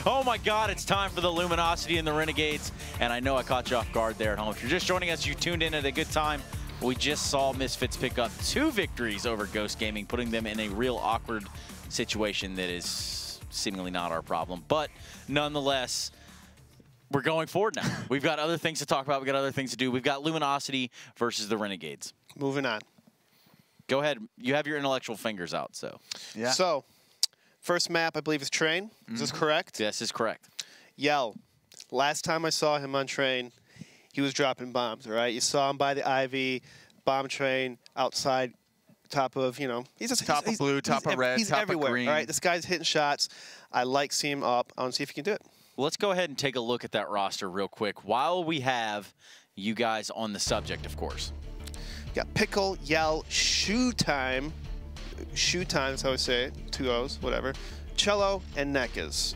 Oh my God, it's time for the Luminosity and the Renegades. And I know I caught you off guard there at home. If you're just joining us, you tuned in at a good time. We just saw Misfits pick up 2 victories over Ghost Gaming, putting them in a real awkward situation that is seemingly not our problem. But nonetheless, we're going forward now. We've got other things to talk about. We've got other things to do. We've got Luminosity versus the Renegades. Moving on. Go ahead. You have your intellectual fingers out, so. Yeah. So, first map, I believe, is Train. Is this correct? This is correct. Yell. Last time I saw him on Train, he was dropping bombs, all right? You saw him by the Ivy, bomb train, outside, top of, you know. He's just, top of blue, top of red, top everywhere, of green. All right? This guy's hitting shots. I like seeing him up. I want to see if he can do it. Well, let's go ahead and take a look at that roster real quick while we have you guys on the subject, of course. Got Pickle, Yell, Shoe Time. Shoe Time is how I say it. 2 O's, whatever. Cello, and Nekas.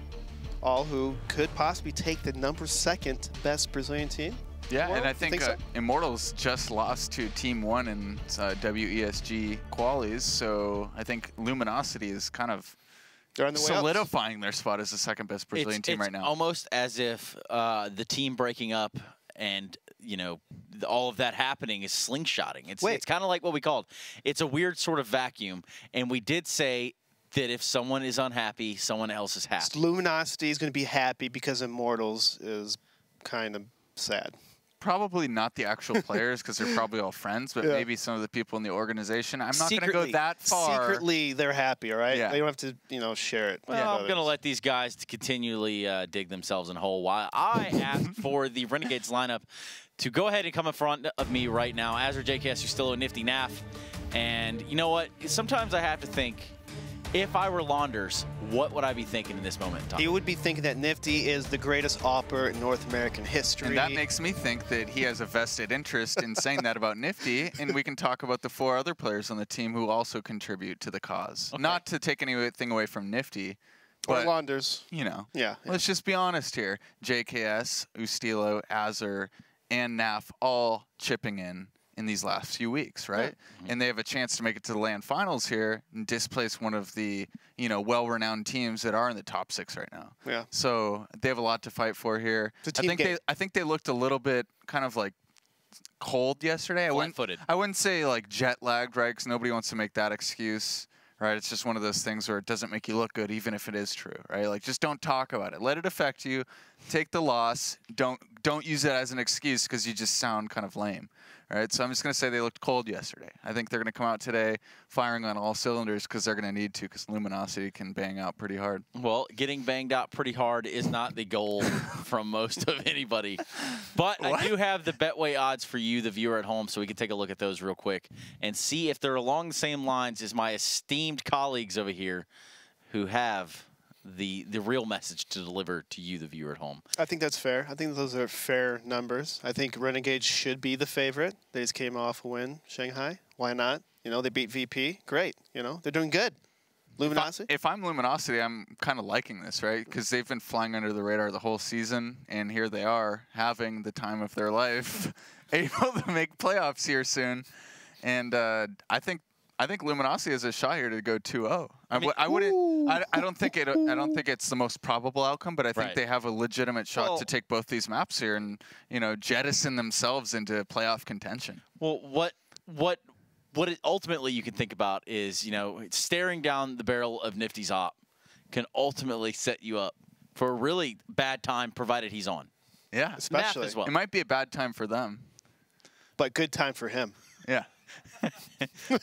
All who could possibly take the #2 best Brazilian team. Yeah, Immortal? and I think so? Immortals just lost to Team 1 in WESG qualies, so I think Luminosity is kind of They're on the way solidifying their spot as the 2nd best Brazilian team right now. It's almost as if the team breaking up and, you know, all of that happening is slingshotting. It's kind of like what we called. It's a weird sort of vacuum, and we did say that if someone is unhappy, someone else is happy. Luminosity is going to be happy because Immortals is kind of sad. Probably not the actual players because they're probably all friends, but maybe some of the people in the organization. I'm not going to go that far. Secretly, they're happy, all right? Yeah. They don't have to, you know, share it. Well, I'm going to let these guys continually dig themselves in a hole while I ask for the Renegades lineup to go ahead and come in front of me right now. Azure, JKS, Ustillo, Nifty, Naf. And you know what? Sometimes I have to think, if I were Launders, what would I be thinking in this moment in time? He would be thinking that Nifty is the greatest AWPer in North American history. And that makes me think that he has a vested interest in saying that about Nifty, and we can talk about the 4 other players on the team who also contribute to the cause. Okay. Not to take anything away from Nifty, but, or Launders. You know, yeah. Let's just be honest here. JKS, Ustillo, Azure, and Naf all chipping in these last few weeks, right? Yeah. And they have a chance to make it to the LAN finals here and displace one of the, you know, well-renowned teams that are in the top 6 right now. Yeah. So they have a lot to fight for here. I think they looked a little bit kind of like cold yesterday. Flat-footed. I wouldn't say like jet lagged, right? Because nobody wants to make that excuse. Right, it's just one of those things where it doesn't make you look good, even if it is true. Right, like just don't talk about it. Let it affect you. Take the loss. Don't use it as an excuse because you just sound kind of lame. All right, so I'm just going to say they looked cold yesterday. I think they're going to come out today firing on all cylinders because they're going to need to because Luminosity can bang out pretty hard. Well, getting banged out pretty hard is not the goal from most of anybody. But what? I do have the Betway odds for you, the viewer at home, so we can take a look at those real quick and see if they're along the same lines as my esteemed colleagues over here who have the real message to deliver to you, the viewer at home. I think that's fair. I think those are fair numbers. I think Renegades should be the favorite. They just came off a win, Shanghai. Why not? You know, they beat VP. Great. You know, they're doing good. Luminosity? If I'm Luminosity, I'm kind of liking this, right? Because they've been flying under the radar the whole season, and here they are having the time of their life, able to make playoffs here soon. And I think Luminosity has a shot here to go 2-0. I don't think it's the most probable outcome, but I think they have a legitimate shot to take both these maps here and, you know, jettison themselves into playoff contention. Well, what ultimately you can think about is, you know, staring down the barrel of Nifty's op can ultimately set you up for a really bad time, provided he's on. Yeah, especially as well. It might be a bad time for them, but good time for him. Yeah.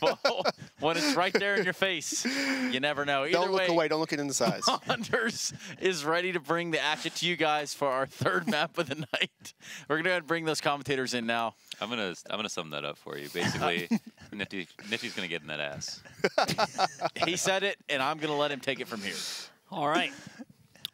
Well, when it's right there in your face, you never know. Either don't look away. Don't look it in the eyes. Anders is ready to bring the action to you guys for our 3rd map of the night. We're gonna go ahead and bring those commentators in now. I'm gonna sum that up for you. Basically, Nifty's gonna get in that ass. He said it, and I'm gonna let him take it from here. All right.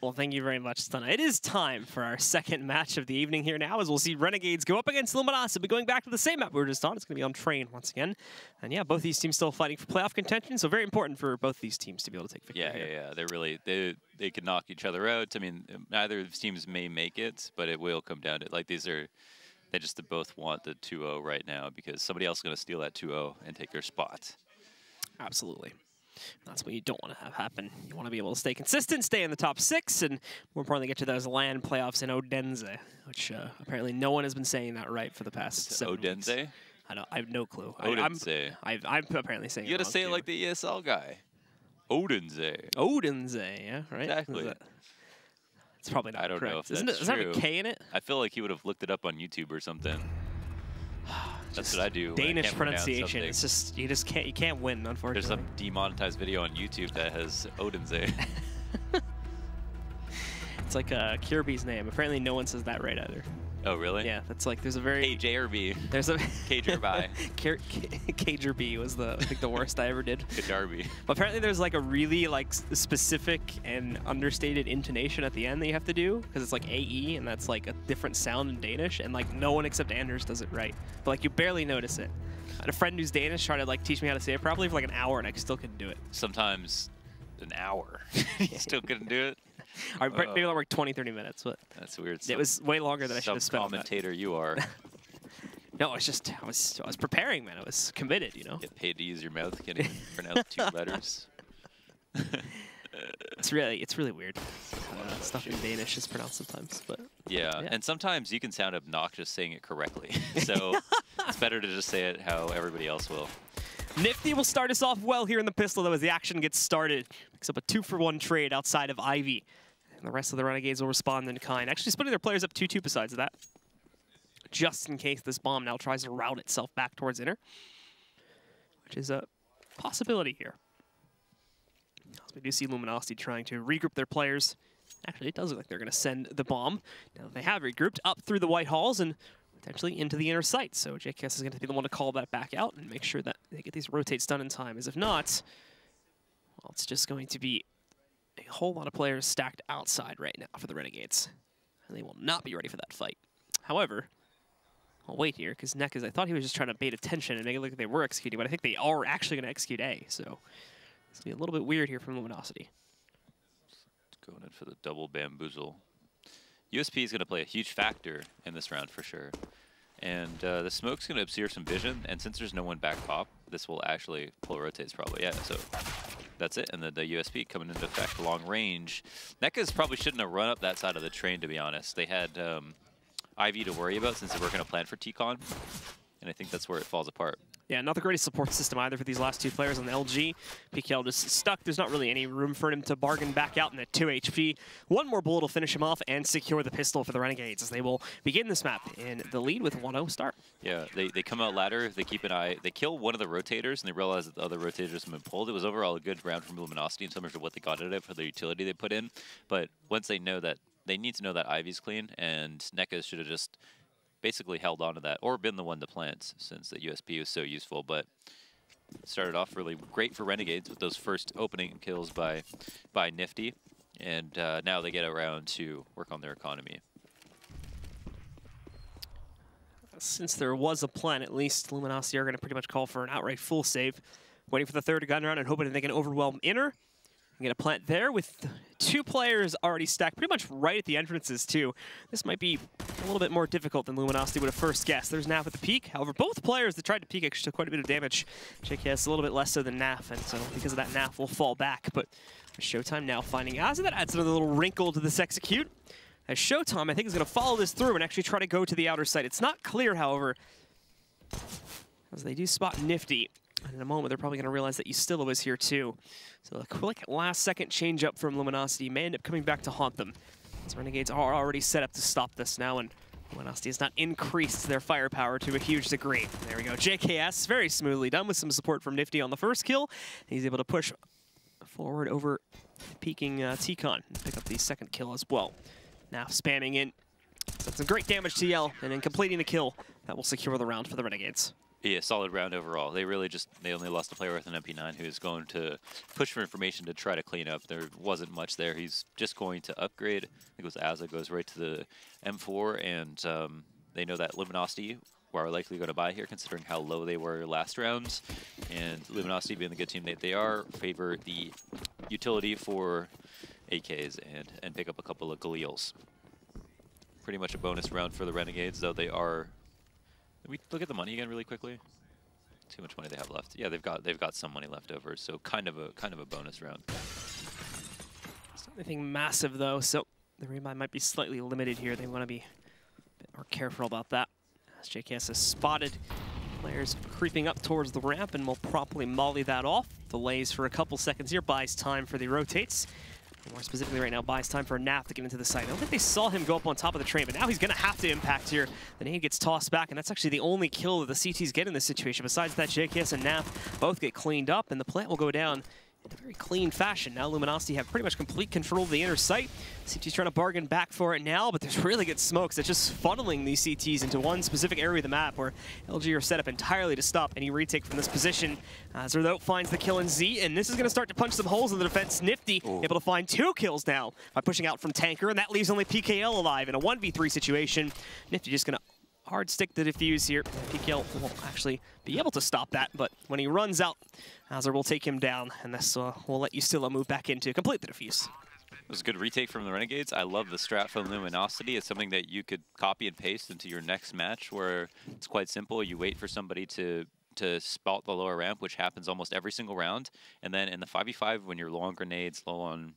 Well, thank you very much, Stunna. It is time for our 2nd match of the evening here now, as we'll see Renegades go up against Luminosity, but going back to the same map we were just on. It's going to be on Train once again. And yeah, both these teams still fighting for playoff contention, so very important for both these teams to be able to take victory here. Yeah. They're really, they could knock each other out. I mean, neither of these teams may make it, but it will come down to, like, they just both want the 2-0 right now because somebody else is going to steal that 2-0 and take their spot. Absolutely. That's what you don't want to have happen. You want to be able to stay consistent, stay in the top 6, and more importantly, get to those LAN playoffs in Odense, which apparently no one has been saying that right for the past 7 Odense? weeks. I have no clue. Odense. I'm apparently saying You it gotta wrong, say it too. like the ESL guy. Odense. Odense, yeah, right? Exactly. It's probably not I don't correct. know if Isn't that's it? Does that have true. a K in it? I feel like he would have looked it up on YouTube or something. That's what I do. when I Danish can't pronounce pronunciation. something. It's just you can't win, There's unfortunately. some demonetized video on YouTube that has Odense. It's like Kirby's name. Apparently, no one says that right either. Oh, really? Yeah, that's like there's a very KJRB. there's a KJRB. KJRB was I think the worst I ever did. KJRB. But apparently, there's like a really like specific and understated intonation at the end that you have to do because it's like AE and that's like a different sound in Danish and like no one except Anders does it right. But like you barely notice it. I had a friend who's Danish tried to like teach me how to say it properly for like an hour and I still couldn't do it. Sometimes an hour. You still couldn't do it? Maybe that worked 20, 30 minutes, but That's weird. it was way longer than I should have spent on that. Commentator you are. No, it's just I was preparing, man. I was committed, you know. Get paid to use your mouth. Can't even pronounce 2 letters. It's really weird. Stuff in Danish is pronounced sometimes, but Yeah, and sometimes you can sound obnoxious saying it correctly. So it's better to just say it how everybody else will. Nifty will start us off well here in the pistol, though, as the action gets started. Picks up a 2-for-1 trade outside of Ivy. And the rest of the Renegades will respond in kind. Actually splitting their players up 2-2 besides that. Just in case this bomb now tries to route itself back towards inner. Which is a possibility here. As we do see Luminosity trying to regroup their players. Actually, it does look like they're going to send the bomb. Now that they have regrouped up through the white halls and potentially into the inner site. So JKS is going to be the one to call that back out and make sure that they get these rotates done in time. As if not, well, it's just going to be a whole lot of players stacked outside right now for the Renegades. And they will not be ready for that fight. However, I'll wait here, because Nekas, I thought he was just trying to bait attention and make it look like they were executing, but I think they are actually going to execute A. So it's going to be a little bit weird here from Luminosity. Going in for the double bamboozle. USP is going to play a huge factor in this round for sure. And the smoke's going to obscure some vision, and since there's no one back pop, this will actually pull rotates probably. Yeah, so that's it. And the USP coming into effect long range. Nekas probably shouldn't have run up that side of the train, to be honest. They had Ivy to worry about since they were going to plan for T-Con, and I think that's where it falls apart. Yeah, not the greatest support system either for these last 2 players on the LG. PKL just stuck. There's not really any room for him to bargain back out in at 2 HP. One more bullet will finish him off and secure the pistol for the Renegades as they will begin this map in the lead with 1-0 start. Yeah, they come out ladder, they keep an eye, they kill one of the rotators, and they realize that the other rotators have been pulled. It was overall a good round from Luminosity in terms of what they got out of it for the utility they put in. But once they know that, they need to know that Ivy's clean, and Nekas should have just basically held on to that, or been the one to plant, since the USP was so useful. But started off really great for Renegades with those first opening kills by Nifty, and now they get around to work on their economy. Since there was a plan, at least Luminosity are going to pretty much call for an outright full save. Waiting for the third gun round and hoping that they can overwhelm inner. I'm going to plant there with 2 players already stacked pretty much right at the entrances, too. This might be a little bit more difficult than Luminosity would have first guessed. There's Naf at the peak. However, both players that tried to peek actually took quite a bit of damage. JKS a little bit less so than Naf, and so because of that, Naf will fall back. But Showtime now finding out, so that adds another little wrinkle to this execute. As Showtime, I think, is going to follow this through and actually try to go to the outer site. It's not clear, however, as they do spot Nifty. And in a moment, they're probably going to realize that Ustilo is here too. So a quick last-second change-up from Luminosity may end up coming back to haunt them. As Renegades are already set up to stop this now, and Luminosity has not increased their firepower to a huge degree. There we go. JKS, very smoothly done with some support from Nifty on the first kill. He's able to push forward over peeking T-Con and pick up the second kill as well. Now spamming in. So some great damage to Yell, and then completing the kill. That will secure the round for the Renegades. Yeah, solid round overall. They really they only lost a player with an MP9 who's going to push for information to try to clean up. There wasn't much there. He's just going to upgrade. I think it was Azza goes right to the M4, and they know that Luminosity are likely going to buy here, considering how low they were last round. And Luminosity, being the good team that they are, favor the utility for AKs and pick up a couple of Galils. Pretty much a bonus round for the Renegades, though they are... Can we look at the money again really quickly? See how much money they have left. Yeah, they've got some money left over, so kind of a bonus round. It's not anything massive though, so the rebuy might be slightly limited here. They want to be a bit more careful about that. As JKS has spotted players creeping up towards the ramp and will promptly molly that off. Delays for a couple seconds here, buys time for the rotates. More specifically right now, buys time for Naf to get into the site. I don't think they saw him go up on top of the train, but now he's going to have to impact here. The nade gets tossed back, and that's actually the only kill that the CTs get in this situation. Besides that, JKS and Naf both get cleaned up, and the plant will go down in a very clean fashion. Now Luminosity have pretty much complete control of the inner site. CT's trying to bargain back for it now, but there's really good smokes that's just funneling these CTs into one specific area of the map where LG are set up entirely to stop any retake from this position. Zerdo finds the kill in Z, and this is going to start to punch some holes in the defense. Nifty able to find 2 kills now by pushing out from Tanker, and that leaves only PKL alive in a 1v3 situation. Nifty just going to hard stick the defuse here. PKL won't actually be able to stop that, but when he runs out, Azur will take him down, and this will let Ustilla move back in to complete the defuse. It was a good retake from the Renegades. I love the strat from Luminosity. It's something that you could copy and paste into your next match, where it's quite simple. You wait for somebody to spot the lower ramp, which happens almost every single round, and then in the 5v5, when you're low on grenades, low on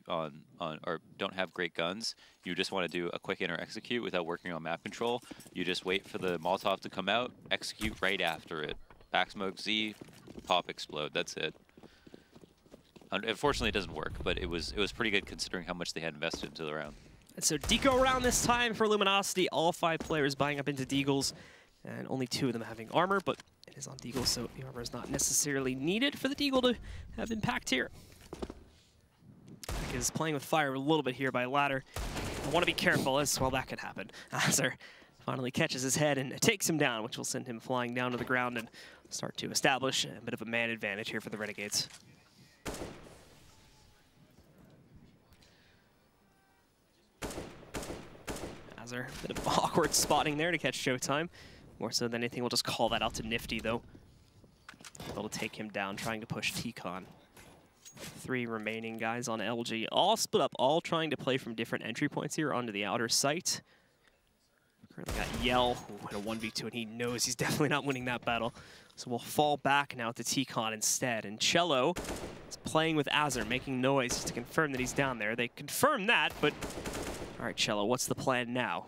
or don't have great guns, you just want to do a quick inner execute without working on map control. You just wait for the Molotov to come out, execute right after it. Back smoke Z, pop explode. That's it. Unfortunately, it doesn't work, but it was pretty good considering how much they had invested into the round. And so Deagle round this time for Luminosity. All 5 players buying up into Deagles, and only 2 of them having armor, but it is on Deagle, so the armor is not necessarily needed for the Deagle to have impact here. Is playing with fire a little bit here by Ladder. I want to be careful as well that could happen. Azur finally catches his head and takes him down, which will send him flying down to the ground and start to establish a bit of a man advantage here for the Renegades. Azur, a bit of awkward spotting there to catch Showtime. More so than anything, we'll just call that out to Nifty though. Able to take him down, trying to push T-Con. 3 remaining guys on LG, all split up, all trying to play from different entry points here onto the outer site. Currently got Yell in a 1v2, and he knows he's definitely not winning that battle. So we'll fall back now to T-Con instead. And Cello is playing with Azur, making noise just to confirm that he's down there. They confirm that, but all right, Cello, what's the plan now?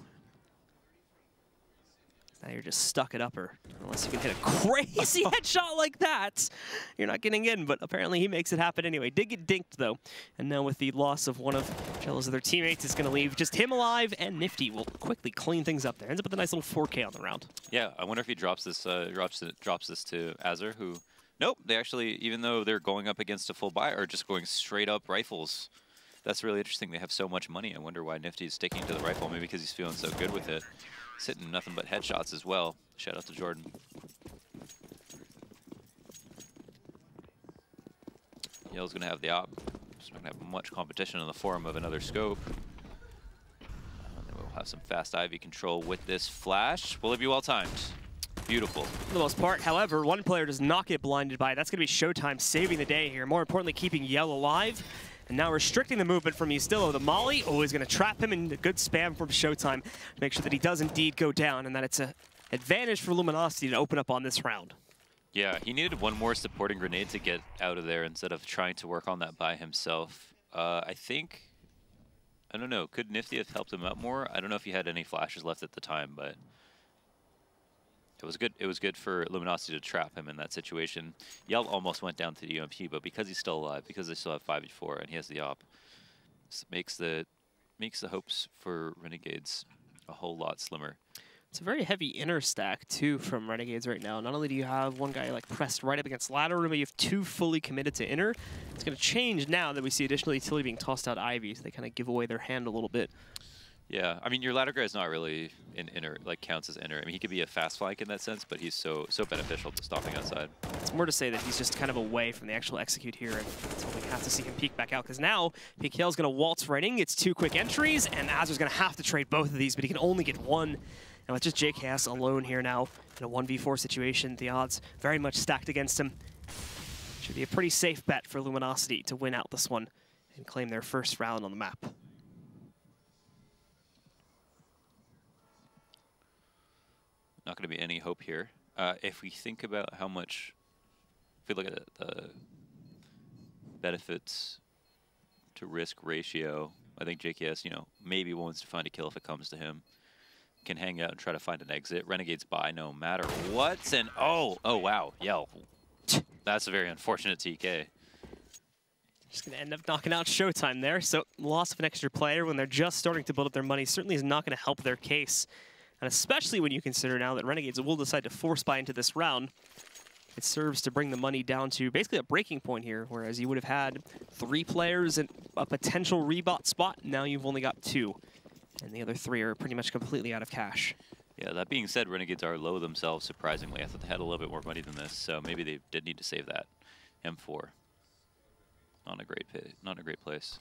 Now you're just stuck it up, or unless you can hit a crazy headshot like that, you're not getting in, but apparently he makes it happen anyway. Did get dinked, though. And now with the loss of one of Cello's other teammates, it's going to leave just him alive, and Nifty will quickly clean things up there. Ends up with a nice little 4K on the round. Yeah, I wonder if he drops this drops this to Azur, who... Nope, they actually, even though they're going up against a full buy, are just going straight up rifles. That's really interesting. They have so much money. I wonder why Nifty is sticking to the rifle, maybe because he's feeling so good with it. He's hitting nothing but headshots as well. Shout out to Jordan. Yell's going to have the op. Just not going to have much competition in the form of another scope. And then we'll have some fast Ivy control with this flash. Will it be well timed? Beautiful. For the most part, however, one player does not get blinded by it. That's going to be Showtime saving the day here. More importantly, keeping Yell alive. And now restricting the movement from Ustilla. The molly, is going to trap him in a good spam from Showtime to make sure that he does indeed go down and that it's an advantage for Luminosity to open up on this round. Yeah, he needed one more supporting grenade to get out of there instead of trying to work on that by himself. I don't know, could Nifty have helped him out more? I don't know if he had any flashes left at the time, but it was good. It was good for Luminosity to trap him in that situation. Yell almost went down to the UMP, but because he's still alive, because they still have 5v4 and he has the op, makes the hopes for Renegades a whole lot slimmer. It's a very heavy inner stack, too, from Renegades right now. Not only do you have one guy like pressed right up against ladder, but you have 2 fully committed to inner. It's going to change now that we see additional utility being tossed out Ivy, so they kind of give away their hand a little bit. Yeah, I mean, your ladder guy is not really in inner, like counts as inner. I mean, he could be a fast flank in that sense, but he's so beneficial to stopping outside. It's more to say that he's just kind of away from the actual execute here, and so we have to see him peek back out, because now PKL's going to waltz right in, gets 2 quick entries, and Azur's going to have to trade both of these, but he can only get 1. And with just JKS alone here now in a 1v4 situation, the odds very much stacked against him. Should be a pretty safe bet for Luminosity to win out this one and claim their first round on the map. Not going to be any hope here. If we think about how much, if we look at the benefits to risk ratio, I think JKS, you know, maybe wants to find a kill if it comes to him. Can hang out and try to find an exit. Renegades buy no matter what. And oh wow, Yell. That's a very unfortunate TK. Just going to end up knocking out Showtime there. So loss of an extra player when they're just starting to build up their money certainly is not going to help their case. And especially when you consider now that Renegades will decide to force buy into this round, it serves to bring the money down to basically a breaking point here, whereas you would have had 3 players in a potential rebot spot. Now you've only got 2, and the other 3 are pretty much completely out of cash. Yeah, that being said, Renegades are low themselves, surprisingly. I thought they had a little bit more money than this, so maybe they did need to save that. M4. Not a great place.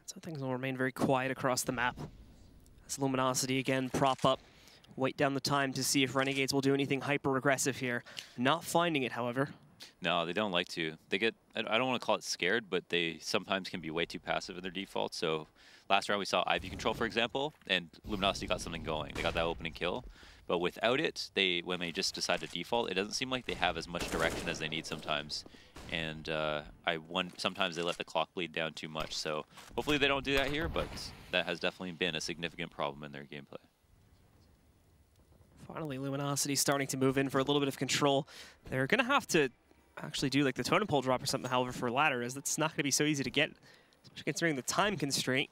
So things will remain very quiet across the map. As Luminosity again prop up, wait down the time to see if Renegades will do anything hyper-aggressive here. Not finding it, however. No, they don't like to. They get, I don't want to call it scared, but they sometimes can be way too passive in their default. So last round we saw Ivy control, for example, and Luminosity got something going. They got that opening kill. But without it, when they just decide to default, it doesn't seem like they have as much direction as they need sometimes. And sometimes they let the clock bleed down too much. So hopefully they don't do that here, but that has definitely been a significant problem in their gameplay. Finally, Luminosity starting to move in for a little bit of control. They're going to have to actually do like the totem pole drop or something, however, for ladder, as that's not going to be so easy to get, especially considering the time constraint.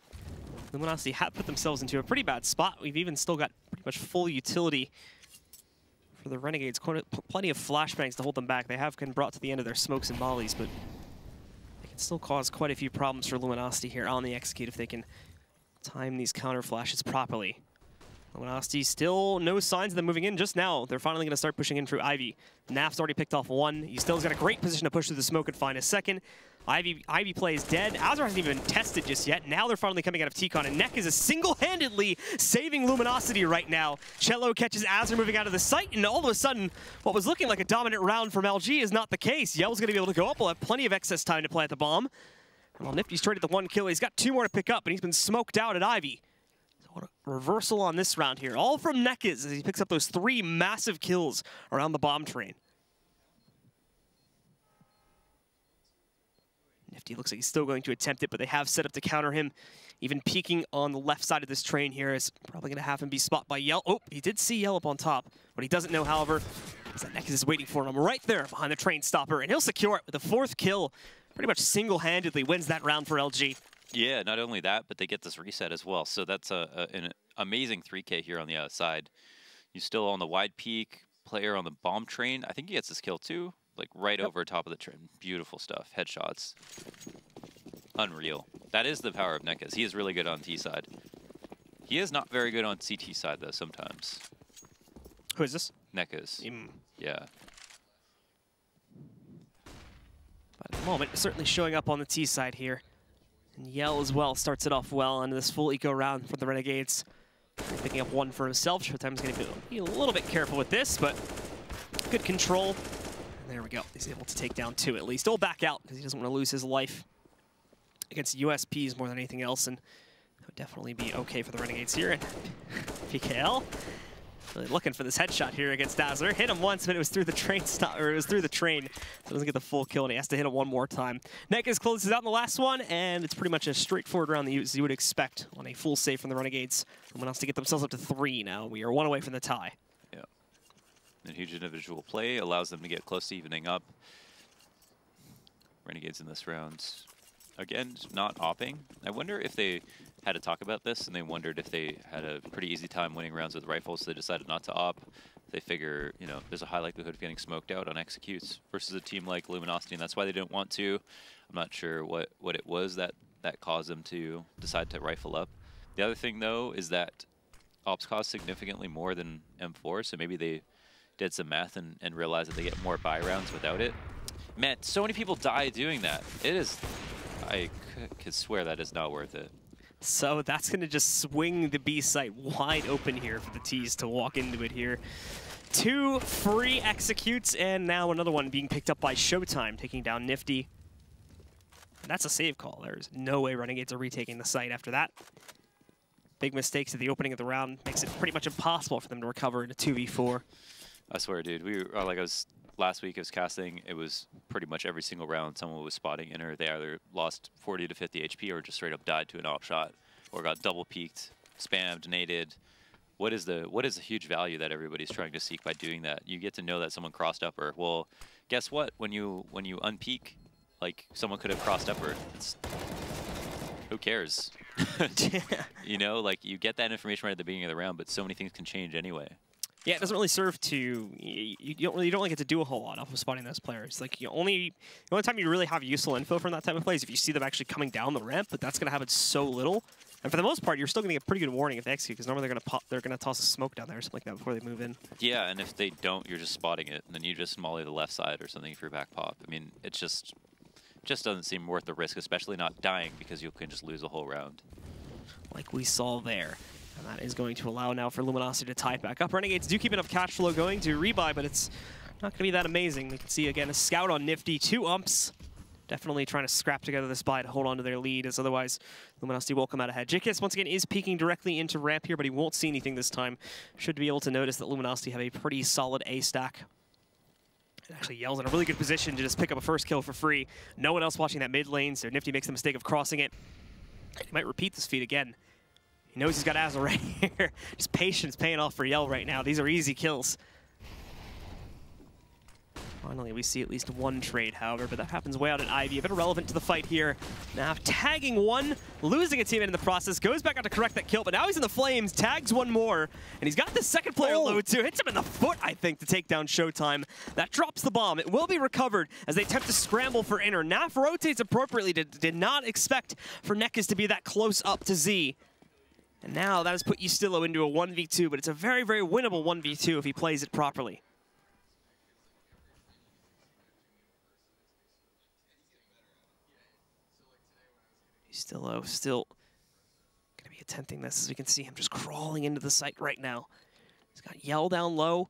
Luminosity have put themselves into a pretty bad spot. We've even still got pretty much full utility for the Renegades. Plenty of flashbangs to hold them back. They have been brought to the end of their smokes and mollies, but they can still cause quite a few problems for Luminosity here on the execute if they can time these counter flashes properly. Luminosity still no signs of them moving in just now. They're finally going to start pushing in through Ivy. Naf's already picked off 1. He still's got a great position to push through the smoke and find a second. Ivy play is dead. Azure hasn't even been tested just yet. Now they're finally coming out of T-Con, and Neck is single-handedly saving Luminosity right now. Cello catches Azure moving out of the site, and all of a sudden, what was looking like a dominant round from LG is not the case. Yell's going to be able to go up. We'll have plenty of excess time to play at the bomb. And while Nifty's traded the 1 kill, he's got 2 more to pick up, and he's been smoked out at Ivy. So what a reversal on this round here. All from Neckes as he picks up those 3 massive kills around the bomb train. Nifty looks like he's still going to attempt it, but they have set up to counter him. Even peeking on the left side of this train here is probably going to have him be spotted by Yell. Oh, he did see Yell up on top. What he doesn't know, however, is that Neckes is waiting for him right there behind the train stopper, and he'll secure it with the 4th kill. Pretty much single-handedly wins that round for LG. Yeah, not only that, but they get this reset as well. So that's an amazing 3K here on the outside. He's still on the wide peak, player on the bomb train. I think he gets this kill too. Like right over top of the train. Beautiful stuff. Headshots. Unreal. That is the power of Neckes. He is really good on T side. He is not very good on CT side though sometimes. Who is this? Neckes. Yeah. But at the moment, certainly showing up on the T side here. And Yell as well starts it off well on this full eco round for the Renegades. Picking up 1 for himself. Showtime's going to be a little bit careful with this, but good control. There we go. He's able to take down 2 at least. He'll back out because he doesn't want to lose his life against USPs more than anything else, and that would definitely be okay for the Renegades here. And PKL really looking for this headshot here against Dazzler. Hit him once, but it was through the train stop, or it was through the train, so doesn't get the full kill, and he has to hit him 1 more time. Neckes closes out in the last one, and it's pretty much a straightforward round that you would expect on a full save from the Renegades. Someone else to get themselves up to 3 now. We are 1 away from the tie. And huge individual play allows them to get close to evening up. Renegades in this round, again, not opping. I wonder if they had to talk about this and they wondered if they had a pretty easy time winning rounds with rifles, so they decided not to op. They figure, you know, there's a high likelihood of getting smoked out on executes versus a team like Luminosity, and that's why they didn't want to. I'm not sure what it was that caused them to decide to rifle up. The other thing, though, is that ops cost significantly more than M4, so maybe they did some math and realized that they get more buy rounds without it. Man, so many people die doing that. It is, I could swear that is not worth it. So that's going to just swing the B site wide open here for the T's to walk into it here. 2 free executes, and now another one being picked up by Showtime, taking down Nifty. And that's a save call. There's no way Renegades are retaking the site after that. big mistakes at the opening of the round makes it pretty much impossible for them to recover in a 2v4. I swear, dude. Last week I was casting. It was pretty much every single round someone was spotting inner. They either lost 40 to 50 HP or just straight up died to an op shot, or got double peeked, spammed, naded. What is the huge value that everybody's trying to seek by doing that? You get to know that someone crossed upper. Well, guess what? When you unpeak, like someone could have crossed upper. Who cares? You know, like you get that information right at the beginning of the round, but so many things can change anyway. Yeah, it doesn't really serve to. You don't really get to do a whole lot off of spotting those players. Like the only time you really have useful info from that type of play is if you see them actually coming down the ramp, but that's going to happen so little. And for the most part, you're still going to get pretty good warning if they execute, because normally they're going to toss a smoke down there or something like that before they move in. Yeah, and if they don't, you're just spotting it, and then you just molly the left side or something for your back pop. I mean, it just doesn't seem worth the risk, especially not dying, because you can just lose a whole round. Like we saw there. And that is going to allow now for Luminosity to tie it back up. Renegades do keep enough cash flow going to rebuy, but it's not going to be that amazing. We can see, again, a scout on Nifty, 2 umps. Definitely trying to scrap together this buy to hold on to their lead, as otherwise Luminosity will come out ahead. JKS, once again, is peeking directly into ramp here, but he won't see anything this time. Should be able to notice that Luminosity have a pretty solid A stack. It actually Yell's in a really good position to just pick up a first kill for free. No one else watching that mid lane, so Nifty makes the mistake of crossing it. He might repeat this feat again. He knows he's got Azul right here. Just patience paying off for Yell right now. These are easy kills. Finally, we see at least one trade, however, but that happens way out at Ivy. A bit irrelevant to the fight here. Now tagging one, losing a teammate in the process, goes back out to correct that kill, but now he's in the flames, tags one more, and he's got the second player low too. Hits him in the foot, I think, to take down Showtime. That drops the bomb. It will be recovered as they attempt to scramble for inner. Naf rotates appropriately, did not expect for Nekaz to be that close up to Z. And now that has put Ustillo into a 1v2, but it's a very, very winnable 1v2 if he plays it properly. Ustillo still going to be attempting this, as we can see him just crawling into the site right now. He's got Yell down low.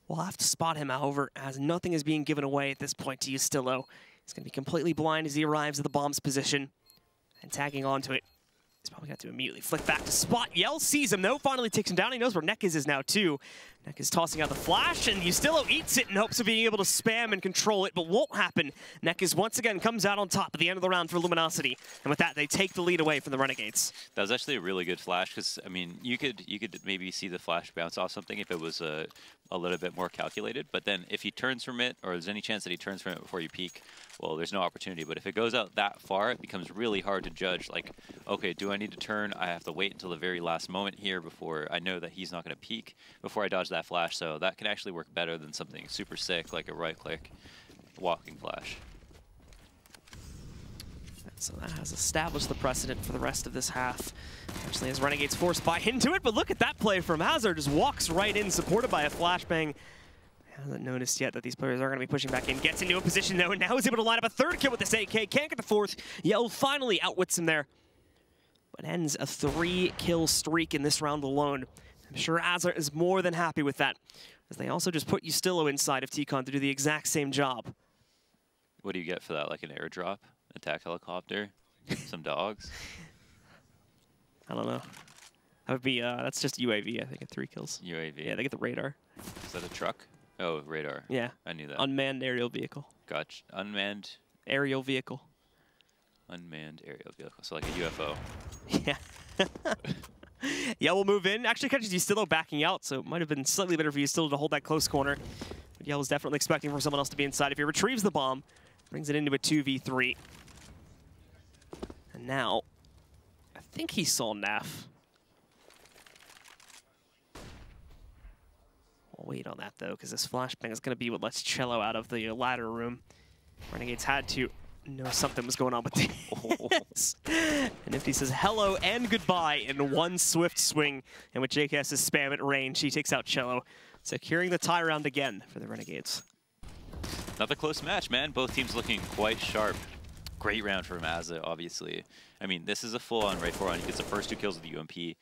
We'll have to spot him, however, as nothing is being given away at this point to Ustillo. He's going to be completely blind as he arrives at the bomb's position and tagging onto it. He's probably got to immediately flick back to spot. Yell sees him, though, finally takes him down. He knows where Nekaz is now, too. Nekaz tossing out the flash, and Ustillo eats it in hopes of being able to spam and control it, but won't happen. Nekaz once again comes out on top at the end of the round for Luminosity. And with that, they take the lead away from the Renegades. That was actually a really good flash, because, I mean, you could maybe see the flash bounce off something if it was a little bit more calculated, but then if he turns from it, or there's any chance that he turns from it before you peek, well, there's no opportunity. But if it goes out that far, it becomes really hard to judge, like, okay, do I need to turn? I have to wait until the very last moment here before I know that he's not going to peek before I dodge that flash. So that can actually work better than something super sick like a right-click walking flash. So that has established the precedent for the rest of this half. Actually, as Renegades forced by into it, but look at that play from Hazard. Just walks right in, supported by a flashbang. Hasn't noticed yet that these players are going to be pushing back in. Gets into a position, though, and now is able to line up a third kill with this AK. Can't get the fourth. Yell finally outwits him there, but ends a 3-kill streak in this round alone. I'm sure Azar is more than happy with that, as they also just put Ustillo inside of T-Con to do the exact same job. What do you get for that? Like an airdrop? Attack helicopter? Some dogs? I don't know. That would be, that's just UAV, I think, at 3 kills. UAV? Yeah, they get the radar. Is that a truck? Oh, radar. Yeah. I knew that. Unmanned aerial vehicle. Gotcha. Unmanned? Aerial vehicle. Unmanned aerial vehicle. So like a UFO. Yeah. Yell will move in. Actually catches Ustillo backing out, so it might have been slightly better for Ustillo to hold that close corner. But Yell was definitely expecting for someone else to be inside. If he retrieves the bomb, brings it into a 2v3. And now, I think he saw Naf. We'll wait on that, though, because this flashbang is going to be what lets Cello out of the ladder room. Renegades had to know something was going on with this. And Nifty says hello and goodbye in one swift swing. And with JKS's spam at range, he takes out Cello, securing the tie round again for the Renegades. Another close match, man. Both teams looking quite sharp. Great round from Azza, obviously. I mean, this is a full-on right forward. He gets the first 2 kills with the UMP.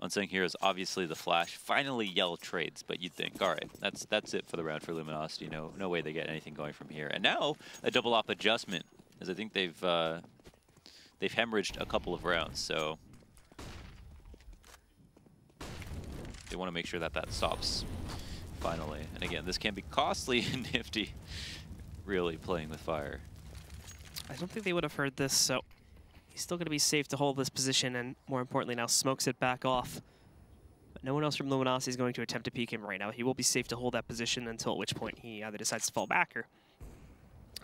Unsung Heroes, obviously the flash. Finally, Yell trades, but you'd think, all right, that's it for the round for Luminosity. No way they get anything going from here. And now a double op adjustment, as I think they've hemorrhaged a couple of rounds. So they want to make sure that that stops finally. And again, this can be costly and Nifty really playing with fire. I don't think they would have heard this, so he's still going to be safe to hold this position, and more importantly now smokes it back off. But no one else from Luminosity is going to attempt to peek him right now. He will be safe to hold that position until at which point he either decides to fall back or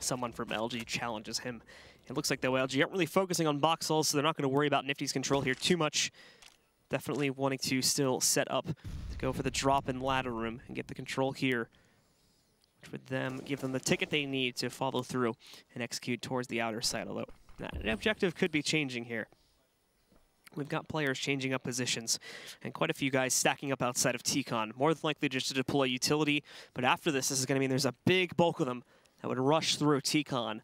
someone from LG challenges him. It looks like, though, LG aren't really focusing on box halls, so they're not going to worry about Nifty's control here too much. Definitely wanting to still set up to go for the drop in ladder room and get the control here, which would then give them the ticket they need to follow through and execute towards the outer side, although that objective could be changing here. We've got players changing up positions, and quite a few guys stacking up outside of T-Con, more than likely just to deploy utility, but after this is going to mean there's a big bulk of them that would rush through T-Con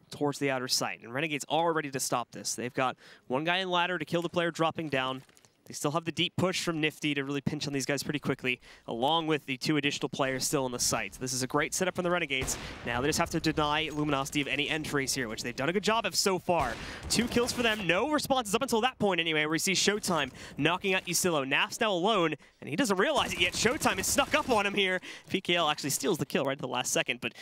towards the outer site, and Renegades are ready to stop this. They've got one guy in ladder to kill the player dropping down. They still have the deep push from Nifty to really pinch on these guys pretty quickly, along with the 2 additional players still in the site. So this is a great setup from the Renegades. Now they just have to deny Luminosity of any entries here, which they've done a good job of so far. 2 kills for them, no responses up until that point anyway, where we see Showtime knocking out Ustillo. Naf's now alone, and he doesn't realize it yet. Showtime has snuck up on him here. PKL actually steals the kill right at the last second, but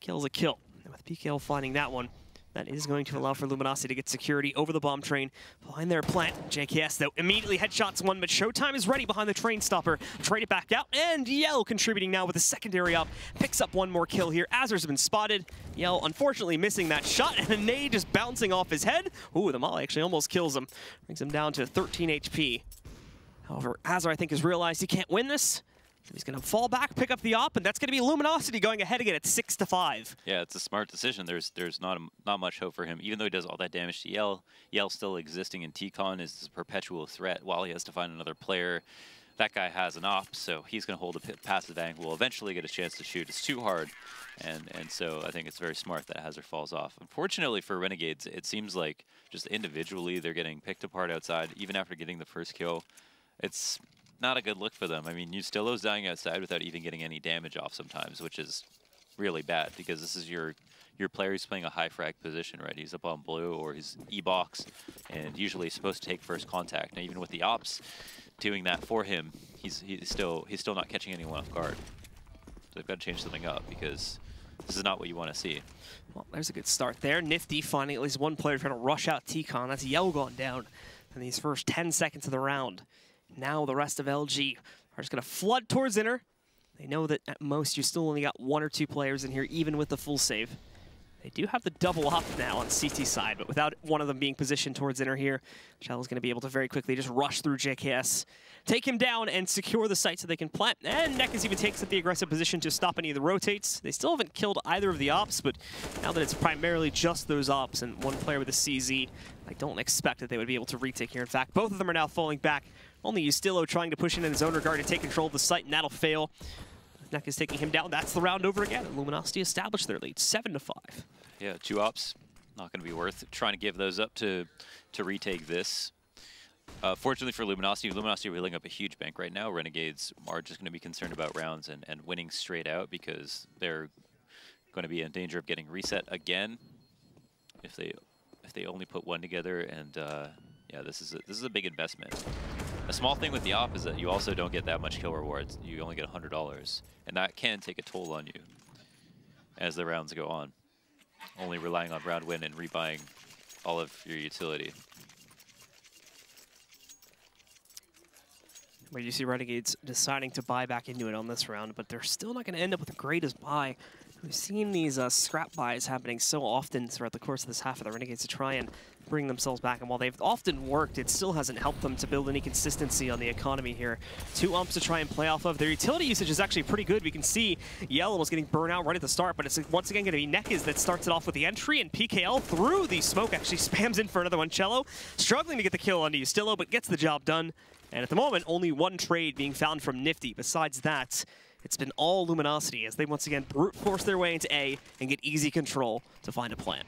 kill's a kill. And with PKL finding that one, that is going to allow for Luminosity to get security over the bomb train behind their plant. JKS, though, immediately headshots one, but Showtime is ready behind the train stopper. Trade it back out, and Yell contributing now with a secondary up. Picks up one more kill here. Azur's been spotted. Yell, unfortunately, missing that shot, and a nade just bouncing off his head. Ooh, the molly actually almost kills him. Brings him down to 13 HP. However, Azur, I think, has realized he can't win this. So he's going to fall back, pick up the op, and that's going to be Luminosity going ahead again at 6-5. Yeah, it's a smart decision. There's not much hope for him. Even though he does all that damage to Yell, Yell still existing in T-Con is a perpetual threat while he has to find another player. That guy has an op, so he's going to hold a passive angle. Will eventually get a chance to shoot. It's too hard, and so I think it's very smart that Hazard falls off. Unfortunately for Renegades, it seems like just individually they're getting picked apart outside, even after getting the first kill. It's not a good look for them. I mean, Ustillo's dying outside without even getting any damage off sometimes, which is really bad because this is your player who's playing a high frag position, right? He's up on blue or he's E-box, and usually he's supposed to take first contact. Now, even with the ops doing that for him, he's still not catching anyone off guard. So they've got to change something up because this is not what you want to see. Well, there's a good start there. Nifty finding at least one player trying to rush out T-Con. That's Yell going down in these first 10 seconds of the round. Now the rest of LG are just going to flood towards inner. They know that at most you still only got 1 or 2 players in here, even with the full save. They do have the double up now on CT side, but without one of them being positioned towards inner here, Shell's going to be able to very quickly just rush through JKS, take him down, and secure the site so they can plant. And Nekas even takes up the aggressive position to stop any of the rotates. They still haven't killed either of the ops, but now that it's primarily just those ops and one player with a CZ, I don't expect that they would be able to retake here. In fact, both of them are now falling back. Only Ustillo trying to push in his own regard to take control of the site, and that'll fail. Nekas taking him down. That's the round over again. And Luminosity established their lead, 7-5. Yeah, 2 ops, not going to be worth trying to give those up to retake this. Fortunately for Luminosity, Luminosity are wheeling up a huge bank right now. Renegades are just going to be concerned about rounds and winning straight out because they're going to be in danger of getting reset again if they only put 1 together. And yeah, this is a big investment. A small thing with the op is that you also don't get that much kill rewards. You only get $100, and that can take a toll on you as the rounds go on. Only relying on round win and rebuying all of your utility. Where you see Renegades deciding to buy back into it on this round, but they're still not going to end up with the greatest buy. We've seen these scrap buys happening so often throughout the course of this half of the Renegades to try and bring themselves back, and while they've often worked, it still hasn't helped them to build any consistency on the economy here. 2 umps to try and play off of. Their utility usage is actually pretty good. We can see Yell was getting burnt out right at the start, but it's once again going to be Nekas that starts it off with the entry, and PKL through the smoke actually spams in for another one. Cello struggling to get the kill onto Ustillo, but gets the job done. And at the moment, only 1 trade being found from Nifty. Besides that, it's been all Luminosity as they once again brute force their way into A and get easy control to find a plan.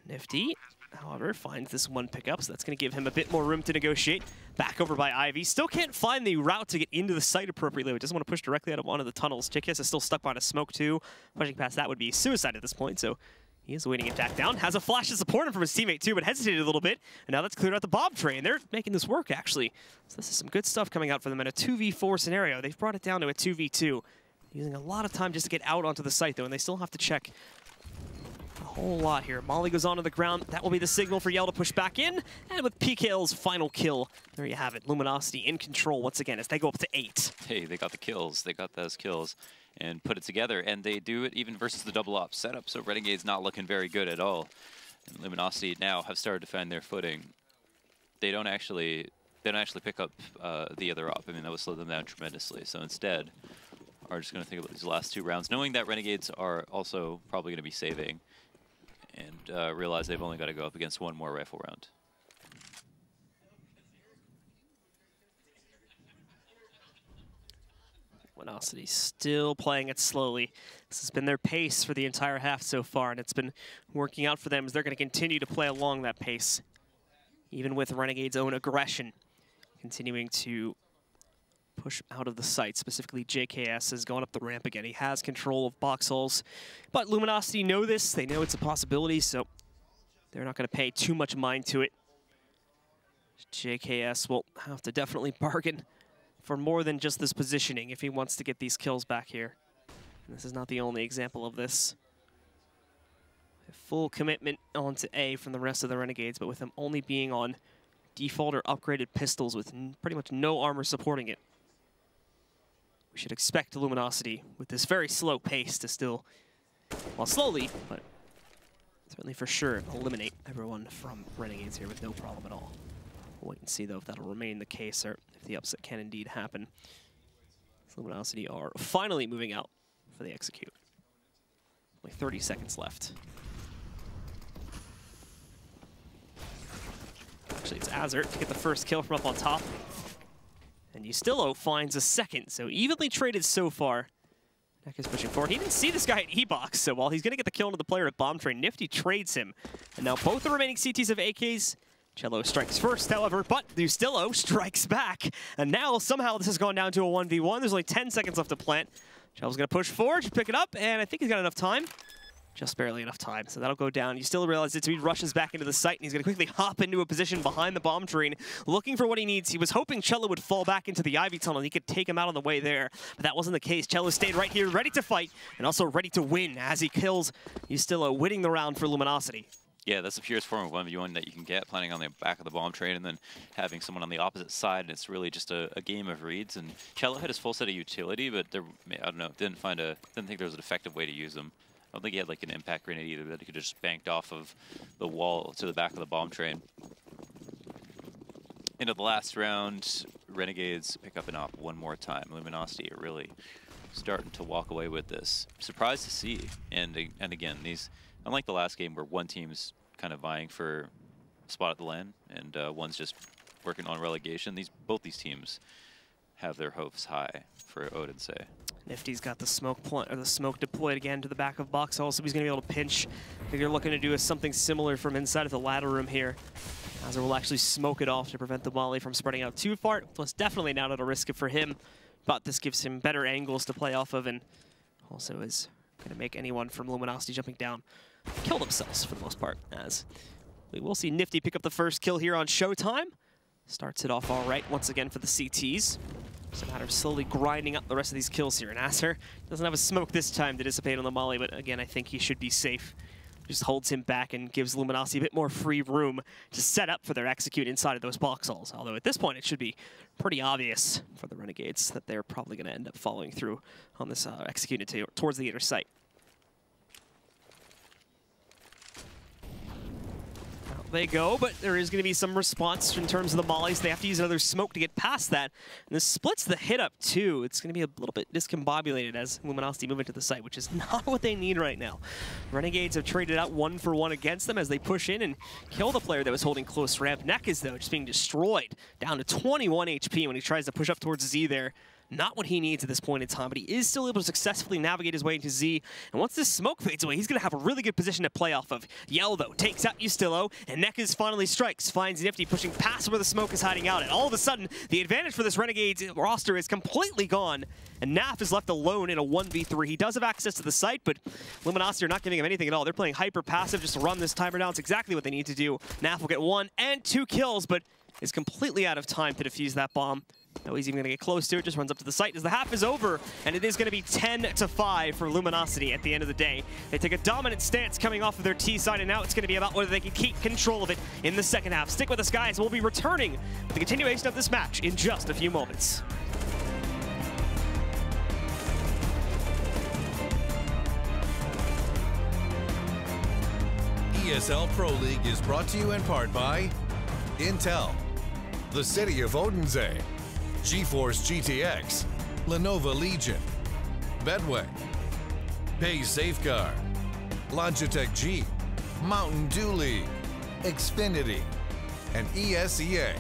Nifty, however, finds this 1 pickup, so that's going to give him a bit more room to negotiate. Back over by Ivy. Still can't find the route to get into the site appropriately. He doesn't want to push directly out of one of the tunnels. JKS is still stuck behind a smoke too. Pushing past that would be suicide at this point, so He is waiting it back down. Has a flash to support him from his teammate too, but hesitated a little bit. And now that's cleared out the bomb train. They're making this work, actually. So this is some good stuff coming out for them in a 2v4 scenario. They've brought it down to a 2v2. Using a lot of time just to get out onto the site, though, and they still have to check a whole lot here. Molly goes onto the ground. That will be the signal for Yell to push back in. And with PKL's final kill, there you have it. Luminosity in control once again as they go up to 8. Hey, they got the kills. They got those kills and put it together. And they do it even versus the double op setup. So Renegade's not looking very good at all. And Luminosity now have started to find their footing. They don't actually pick up the other op. I mean, that would slow them down tremendously. So instead, are just going to think about these last 2 rounds, knowing that Renegades are also probably going to be saving, and realize they've only got to go up against 1 more rifle round. Luminosity still playing it slowly. This has been their pace for the entire half so far, and it's been working out for them as they're going to continue to play along that pace, even with Renegade's own aggression, continuing to push out of the site. Specifically, JKS has gone up the ramp again. He has control of box holes, but Luminosity know this. They know it's a possibility, so they're not going to pay too much mind to it. JKS will have to definitely bargain for more than just this positioning if he wants to get these kills back here. And this is not the only example of this. A full commitment onto A from the rest of the Renegades, but with them only being on default or upgraded pistols with pretty much no armor supporting it. We should expect Luminosity with this very slow pace to still, well, slowly, but certainly for sure, eliminate everyone from Renegades here with no problem at all. We'll wait and see, though, if that'll remain the case or if the upset can indeed happen. Luminosity are finally moving out for the execute. Only 30 seconds left. Actually, it's Azert to get the first kill from up on top. And Ustillo finds a second, so evenly traded so far. Neck is pushing forward. He didn't see this guy at E-Box, so while he's going to get the kill into the player at Bomb Train, Nifty trades him. And now both the remaining CTs have AKs. Cello strikes first, however, but Ustillo strikes back. And now somehow this has gone down to a 1v1. There's only 10 seconds left to plant. Cello's going to push forward, to pick it up, and I think he's got enough time. Just barely enough time, so that'll go down. You still realize it, so he rushes back into the site, and he's going to quickly hop into a position behind the bomb train, looking for what he needs. He was hoping Cello would fall back into the Ivy tunnel, and he could take him out on the way there, but that wasn't the case. Cello stayed right here, ready to fight, and also ready to win as he kills Ustillo, winning the round for Luminosity. Yeah, that's the purest form of 1v1 that you can get, planning on the back of the bomb train and then having someone on the opposite side, and it's really just a game of reads. And Cello had his full set of utility, but there, I don't know, didn't think there was an effective way to use them. I don't think he had like an impact grenade either that he could just banked off of the wall to the back of the bomb train. Into the last round, Renegades pick up an op 1 more time. Luminosity are really starting to walk away with this. Surprised to see, and again, these, unlike the last game where one team's kind of vying for a spot at the LAN and one's just working on relegation, both these teams have their hopes high for Odense. Nifty's got the smoke deployed again to the back of box hole, so he's going to be able to pinch. I think they're looking to do is something similar from inside of the ladder room here. Azar will actually smoke it off to prevent the volley from spreading out too far. Plus, definitely not at a risk for him, but this gives him better angles to play off of, and also is going to make anyone from Luminosity jumping down kill themselves for the most part, as we will see Nifty pick up the first kill here on Showtime. Starts it off all right once again for the CTs. It's a matter of slowly grinding up the rest of these kills here. And Azar doesn't have a smoke this time to dissipate on the molly, but again, I think he should be safe. Just holds him back and gives Luminosity a bit more free room to set up for their execute inside of those box holes. Although at this point, it should be pretty obvious for the Renegades that they're probably going to end up following through on this execute towards the inner site. They go, but there is going to be some response in terms of the mollies. They have to use another smoke to get past that. And this splits the hit up, too. It's going to be a little bit discombobulated as Luminosity move into the site, which is not what they need right now. Renegades have traded out 1 for 1 against them as they push in and kill the player that was holding close ramp. Neck is, though, just being destroyed, down to 21 HP when he tries to push up towards Z there. not what he needs at this point in time, but he is still able to successfully navigate his way into Z. And once this smoke fades away, he's going to have a really good position to play off of. Yell, though, takes out Ustillo, and Nekaz finally strikes, finds Nifty pushing past where the smoke is hiding out. And all of a sudden, the advantage for this Renegades roster is completely gone, and Naf is left alone in a 1v3. He does have access to the site, but Luminosity are not giving him anything at all. They're playing hyper passive just to run this timer down. It's exactly what they need to do. Naf will get 1 and 2 kills, but is completely out of time to defuse that bomb. No, he's even going to get close to it, just runs up to the site as the half is over, and it is going to be 10-5 for Luminosity at the end of the day. They take a dominant stance coming off of their T side, and now it's going to be about whether they can keep control of it in the second half. Stick with us, guys. We'll be returning with the continuation of this match in just a few moments. ESL Pro League is brought to you in part by Intel, the City of Odense, GeForce GTX, Lenovo Legion, Bedway, Pay Safeguard, Logitech G, Mountain Dew League, Xfinity, and ESEA.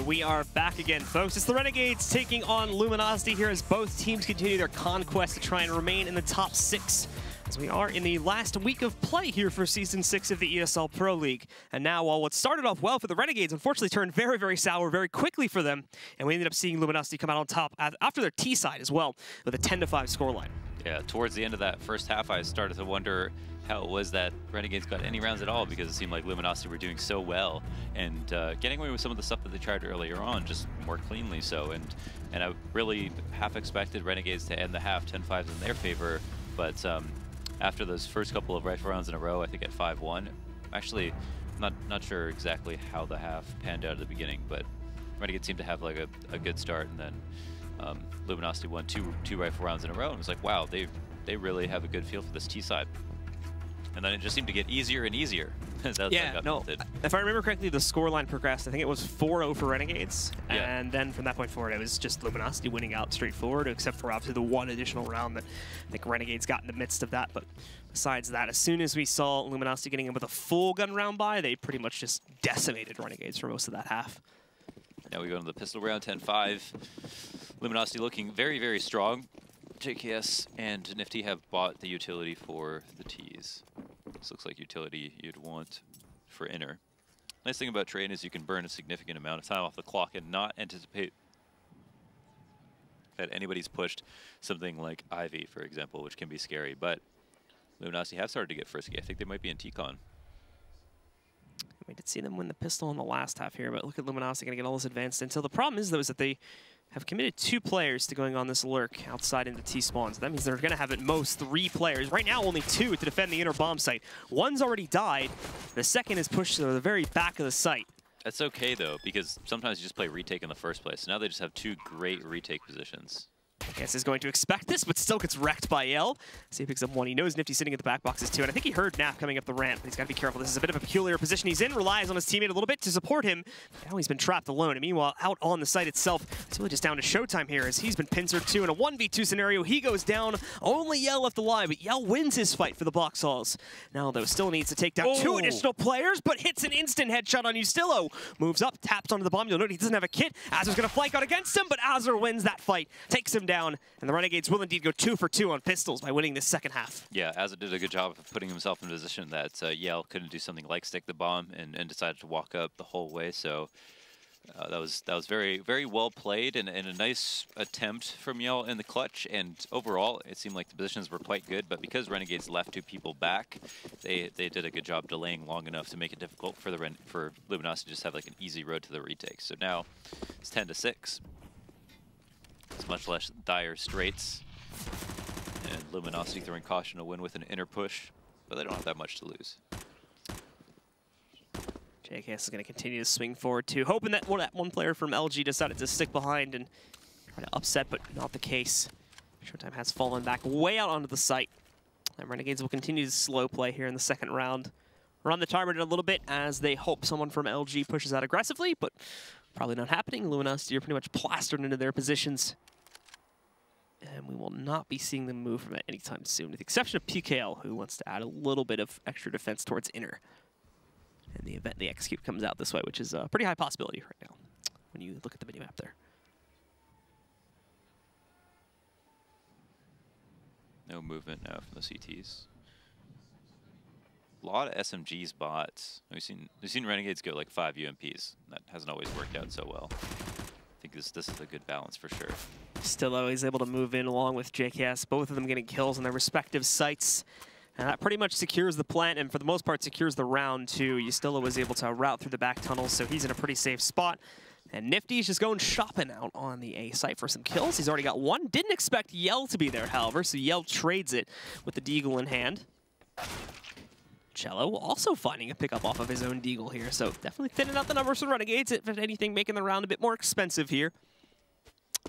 We are back again, folks. It's the Renegades taking on Luminosity here as both teams continue their conquest to try and remain in the top 6. As we are in the last week of play here for Season 6 of the ESL Pro League. And now, while what started off well for the Renegades unfortunately turned very, very sour very quickly for them, and we ended up seeing Luminosity come out on top after their T side as well with a 10-5 scoreline. Yeah, towards the end of that first half, I started to wonder how it was that Renegades got any rounds at all, because it seemed like Luminosity were doing so well and getting away with some of the stuff that they tried earlier on, just more cleanly so. And I really half expected Renegades to end the half 10-5 in their favor, but after those first couple of rifle rounds in a row, I think at 5-1, actually not sure exactly how the half panned out at the beginning, but Renegades seemed to have like a good start, and then Luminosity won two rifle rounds in a row, and it was like, wow, they really have a good feel for this T side. And then it just seemed to get easier and easier. Yeah, no, if I remember correctly, the scoreline progressed. I think it was 4-0 for Renegades. Yeah. And then from that point forward, it was just Luminosity winning out straightforward, except for obviously the one additional round that I think Renegades got in the midst of that. But besides that, as soon as we saw Luminosity getting in with a full gun round by, they pretty much just decimated Renegades for most of that half. Now we go into the pistol round, 10-5. Luminosity looking very, very strong. JKS and Nifty have bought the utility for the Ts. This looks like utility you'd want for inner. Nice thing about Train is you can burn a significant amount of time off the clock and not anticipate that anybody's pushed something like Ivy, for example, which can be scary. But Luminosity have started to get frisky. I think they might be in T-Con. We did see them win the pistol in the last half here, but look at Luminosity going to get all this advanced intel. The problem is, though, is that they have committed 2 players to going on this lurk outside into T-spawns. That means they're going to have at most 3 players. Right now, only 2 to defend the inner bomb site. One's already died. The second is pushed to the very back of the site. That's okay, though, because sometimes you just play retake in the first place. Now they just have 2 great retake positions. I guess is going to expect this, but still gets wrecked by Yell. See, he picks up 1. He knows Nifty sitting at the back boxes too, and I think he heard Naf coming up the ramp, but he's got to be careful. This is a bit of a peculiar position he's in, relies on his teammate a little bit to support him. Now he's been trapped alone, and meanwhile, out on the site itself, it's really just down to showtime here as he's been pincered too. In a 1v2 scenario, he goes down. Only Yell left alive, but Yell wins his fight for the box halls. Now, though, still needs to take down 2 additional players, but hits an instant headshot on Ustillo. Moves up, taps onto the bomb. You'll note he doesn't have a kit. Azur's going to flank out against him, but Azur wins that fight, takes him down. down, and the Renegades will indeed go 2 for 2 on pistols by winning this second half. Yeah, Asa did a good job of putting himself in a position that Yale couldn't do something like stick the bomb and decided to walk up the whole way. So that was very, very well played and a nice attempt from Yale in the clutch. And overall, it seemed like the positions were quite good. But because Renegades left 2 people back, they did a good job delaying long enough to make it difficult for Luminosity to just have like an easy road to the retake. So now it's 10-6. It's much less dire straits. And Luminosity throwing caution to win with an inner push, but they don't have that much to lose. JKS is going to continue to swing forward too, hoping that one player from LG decided to stick behind and try to upset, but not the case. Showtime has fallen back way out onto the site. And Renegades will continue to slow play here in the second round. Run the timer a little bit as they hope someone from LG pushes out aggressively, but probably not happening. Luminosity are pretty much plastered into their positions. And we will not be seeing them move from it anytime soon, with the exception of PKL, who wants to add a little bit of extra defense towards inner. In the event the execute comes out this way, which is a pretty high possibility right now when you look at the minimap there. No movement now from the CTs. A lot of SMGs bots. We've seen Renegades go like 5 UMPs. That hasn't always worked out so well. I think this is a good balance for sure. Still always able to move in along with JKS, both of them getting kills on their respective sites. And that pretty much secures the plant, and for the most part secures the round too. Yustilla was able to route through the back tunnels, so he's in a pretty safe spot. And Nifty's just going shopping out on the A site for some kills. He's already got 1. Didn't expect Yell to be there, however, so Yell trades it with the Deagle in hand. Cello also finding a pickup off of his own Deagle here, so definitely thinning out the numbers for Renegades, if anything, making the round a bit more expensive here.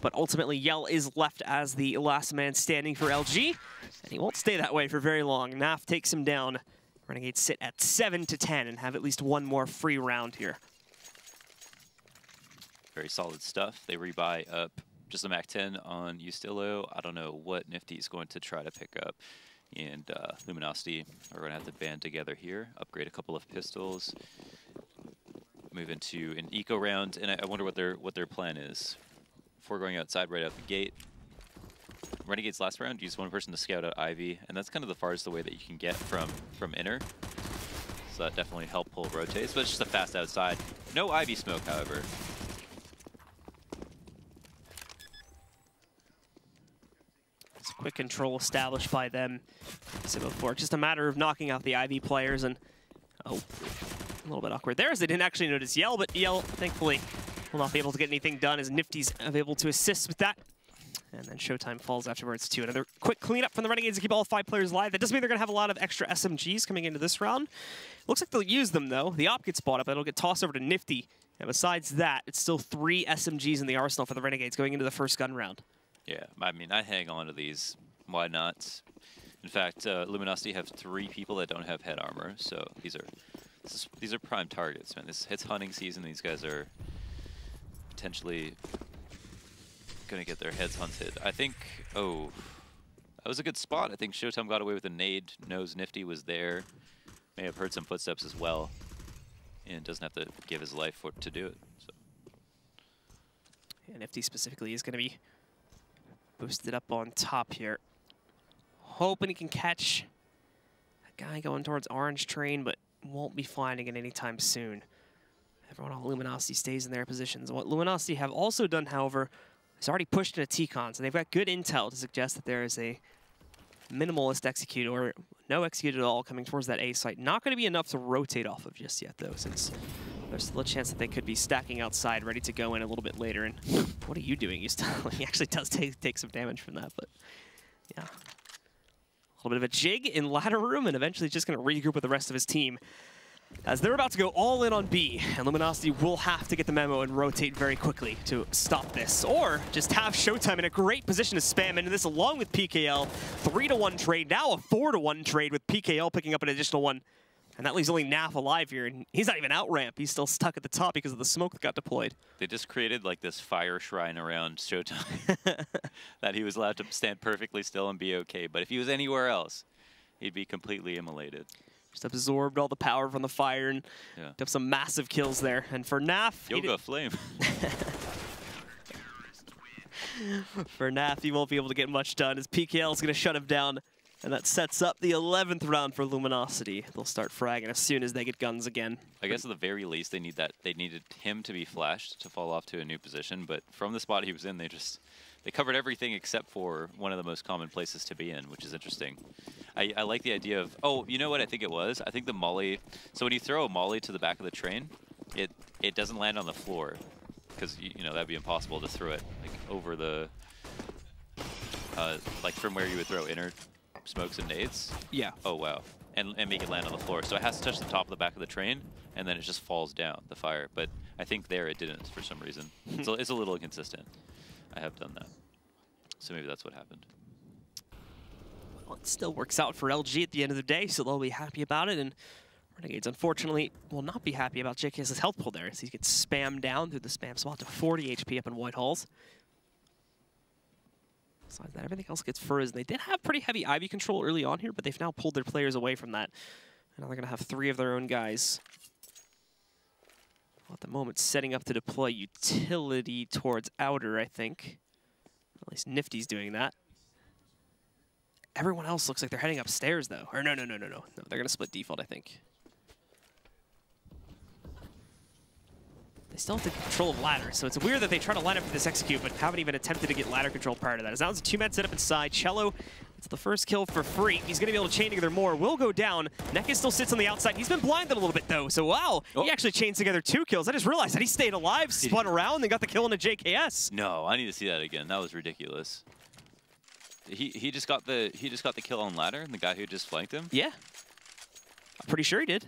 But ultimately, Yell is left as the last man standing for LG, and he won't stay that way for very long. Naf takes him down. Renegades sit at 7-10 and have at least 1 more free round here. Very solid stuff. They rebuy up just a MAC-10 on Yustillo. I don't know what Nifty is going to try to pick up. And Luminosity are going to have to band together here, upgrade a couple of pistols, move into an eco round, and I wonder what their plan is. Before going outside right out the gate, Renegades last round used 1 person to scout out Ivy, and that's kind of the farthest away that you can get from inner. So that definitely helped pull rotates, but it's just a fast outside. No Ivy smoke, however. It's a quick control established by them. So before, just a matter of knocking out the Ivy players, and oh, a little bit awkward there as they didn't actually notice Yell, but Yell, thankfully, will not be able to get anything done as Nifty's able to assist with that. And then Showtime falls afterwards too. Another quick cleanup from the Renegades to keep all 5 players alive. That doesn't mean they're going to have a lot of extra SMGs coming into this round. Looks like they'll use them though. The op gets bought up, it'll get tossed over to Nifty. And besides that, it's still 3 SMGs in the arsenal for the Renegades going into the first gun round. Yeah, I mean, I hang on to these. Why not? In fact, Luminosity have 3 people that don't have head armor, so these are prime targets, man. It's hunting season. These guys are potentially going to get their heads hunted. I think, oh, that was a good spot. I think Showtime got away with a nade, knows Nifty was there, may have heard some footsteps as well, and doesn't have to give his life to do it. So. Yeah, Nifty specifically is going to be boosted up on top here. Hoping he can catch a guy going towards Orange Train, but won't be finding it anytime soon. Everyone on Luminosity stays in their positions. What Luminosity have also done, however, is already pushed in a T-con, so they've got good intel to suggest that there is a minimalist execute, or no execute at all, coming towards that A site. Not going to be enough to rotate off of just yet, though, since there's still a chance that they could be stacking outside, ready to go in a little bit later. And what are you doing? He actually does take some damage from that, but yeah. A little bit of a jig in ladder room, and eventually just going to regroup with the rest of his team, as they're about to go all in on B, and Luminosity will have to get the memo and rotate very quickly to stop this, or just have Showtime in a great position to spam into this along with PKL. 3-to-1 trade, now a 4-to-1 trade with PKL picking up an additional 1. And that leaves only Naf alive here, and he's not even out ramp. He's still stuck at the top because of the smoke that got deployed. They just created like this fire shrine around Showtime that he was allowed to stand perfectly still and be okay. But if he was anywhere else, he'd be completely immolated. Just absorbed all the power from the fire and took some massive kills there. And for Naf, Yoga Flame. For Naf, he won't be able to get much done as PKL is going to shut him down. And that sets up the 11th round for Luminosity. They'll start fragging as soon as they get guns again. I guess at the very least, they needed him to be flashed to fall off to a new position. But from the spot he was in, they covered everything except for one of the most common places to be in, which is interesting. I like the idea of, oh, you know what I think it was? I think the molly. So when you throw a molly to the back of the train, it doesn't land on the floor because you know that'd be impossible to throw it like over the like from where you would throw inner smokes and nades. Yeah. Oh, wow. And make it land on the floor. So it has to touch the top of the back of the train, and then it just falls down, the fire. But I think there it didn't for some reason. So it's a little inconsistent. I have done that. So maybe that's what happened. Well, it still works out for LG at the end of the day, so they'll be happy about it. And Renegades, unfortunately, will not be happy about JKS's health pull there as he gets spammed down through the spam spot to 40 HP up in White Halls. Besides that, everything else gets frozen. They did have pretty heavy Ivy control early on here, but they've now pulled their players away from that. And now they're going to have 3 of their own guys. Well, at the moment, setting up to deploy utility towards outer, I think. At least Nifty's doing that. Everyone else looks like they're heading upstairs, though. Or no. No, they're going to split default, I think. They still have the control of ladder, so it's weird that they try to line up for this execute, but haven't even attempted to get ladder control prior to that. As now it's a 2-man setup inside. Cello, it's the first kill for free. He's going to be able to chain together more. Will go down. Nekis still sits on the outside. He's been blinded a little bit, though, so wow. He actually chained together 2 kills. I just realized that he stayed alive, spun around, and got the kill into JKS. No, I need to see that again. That was ridiculous. He just got the kill on ladder, and the guy who just flanked him? Yeah. I'm pretty sure he did.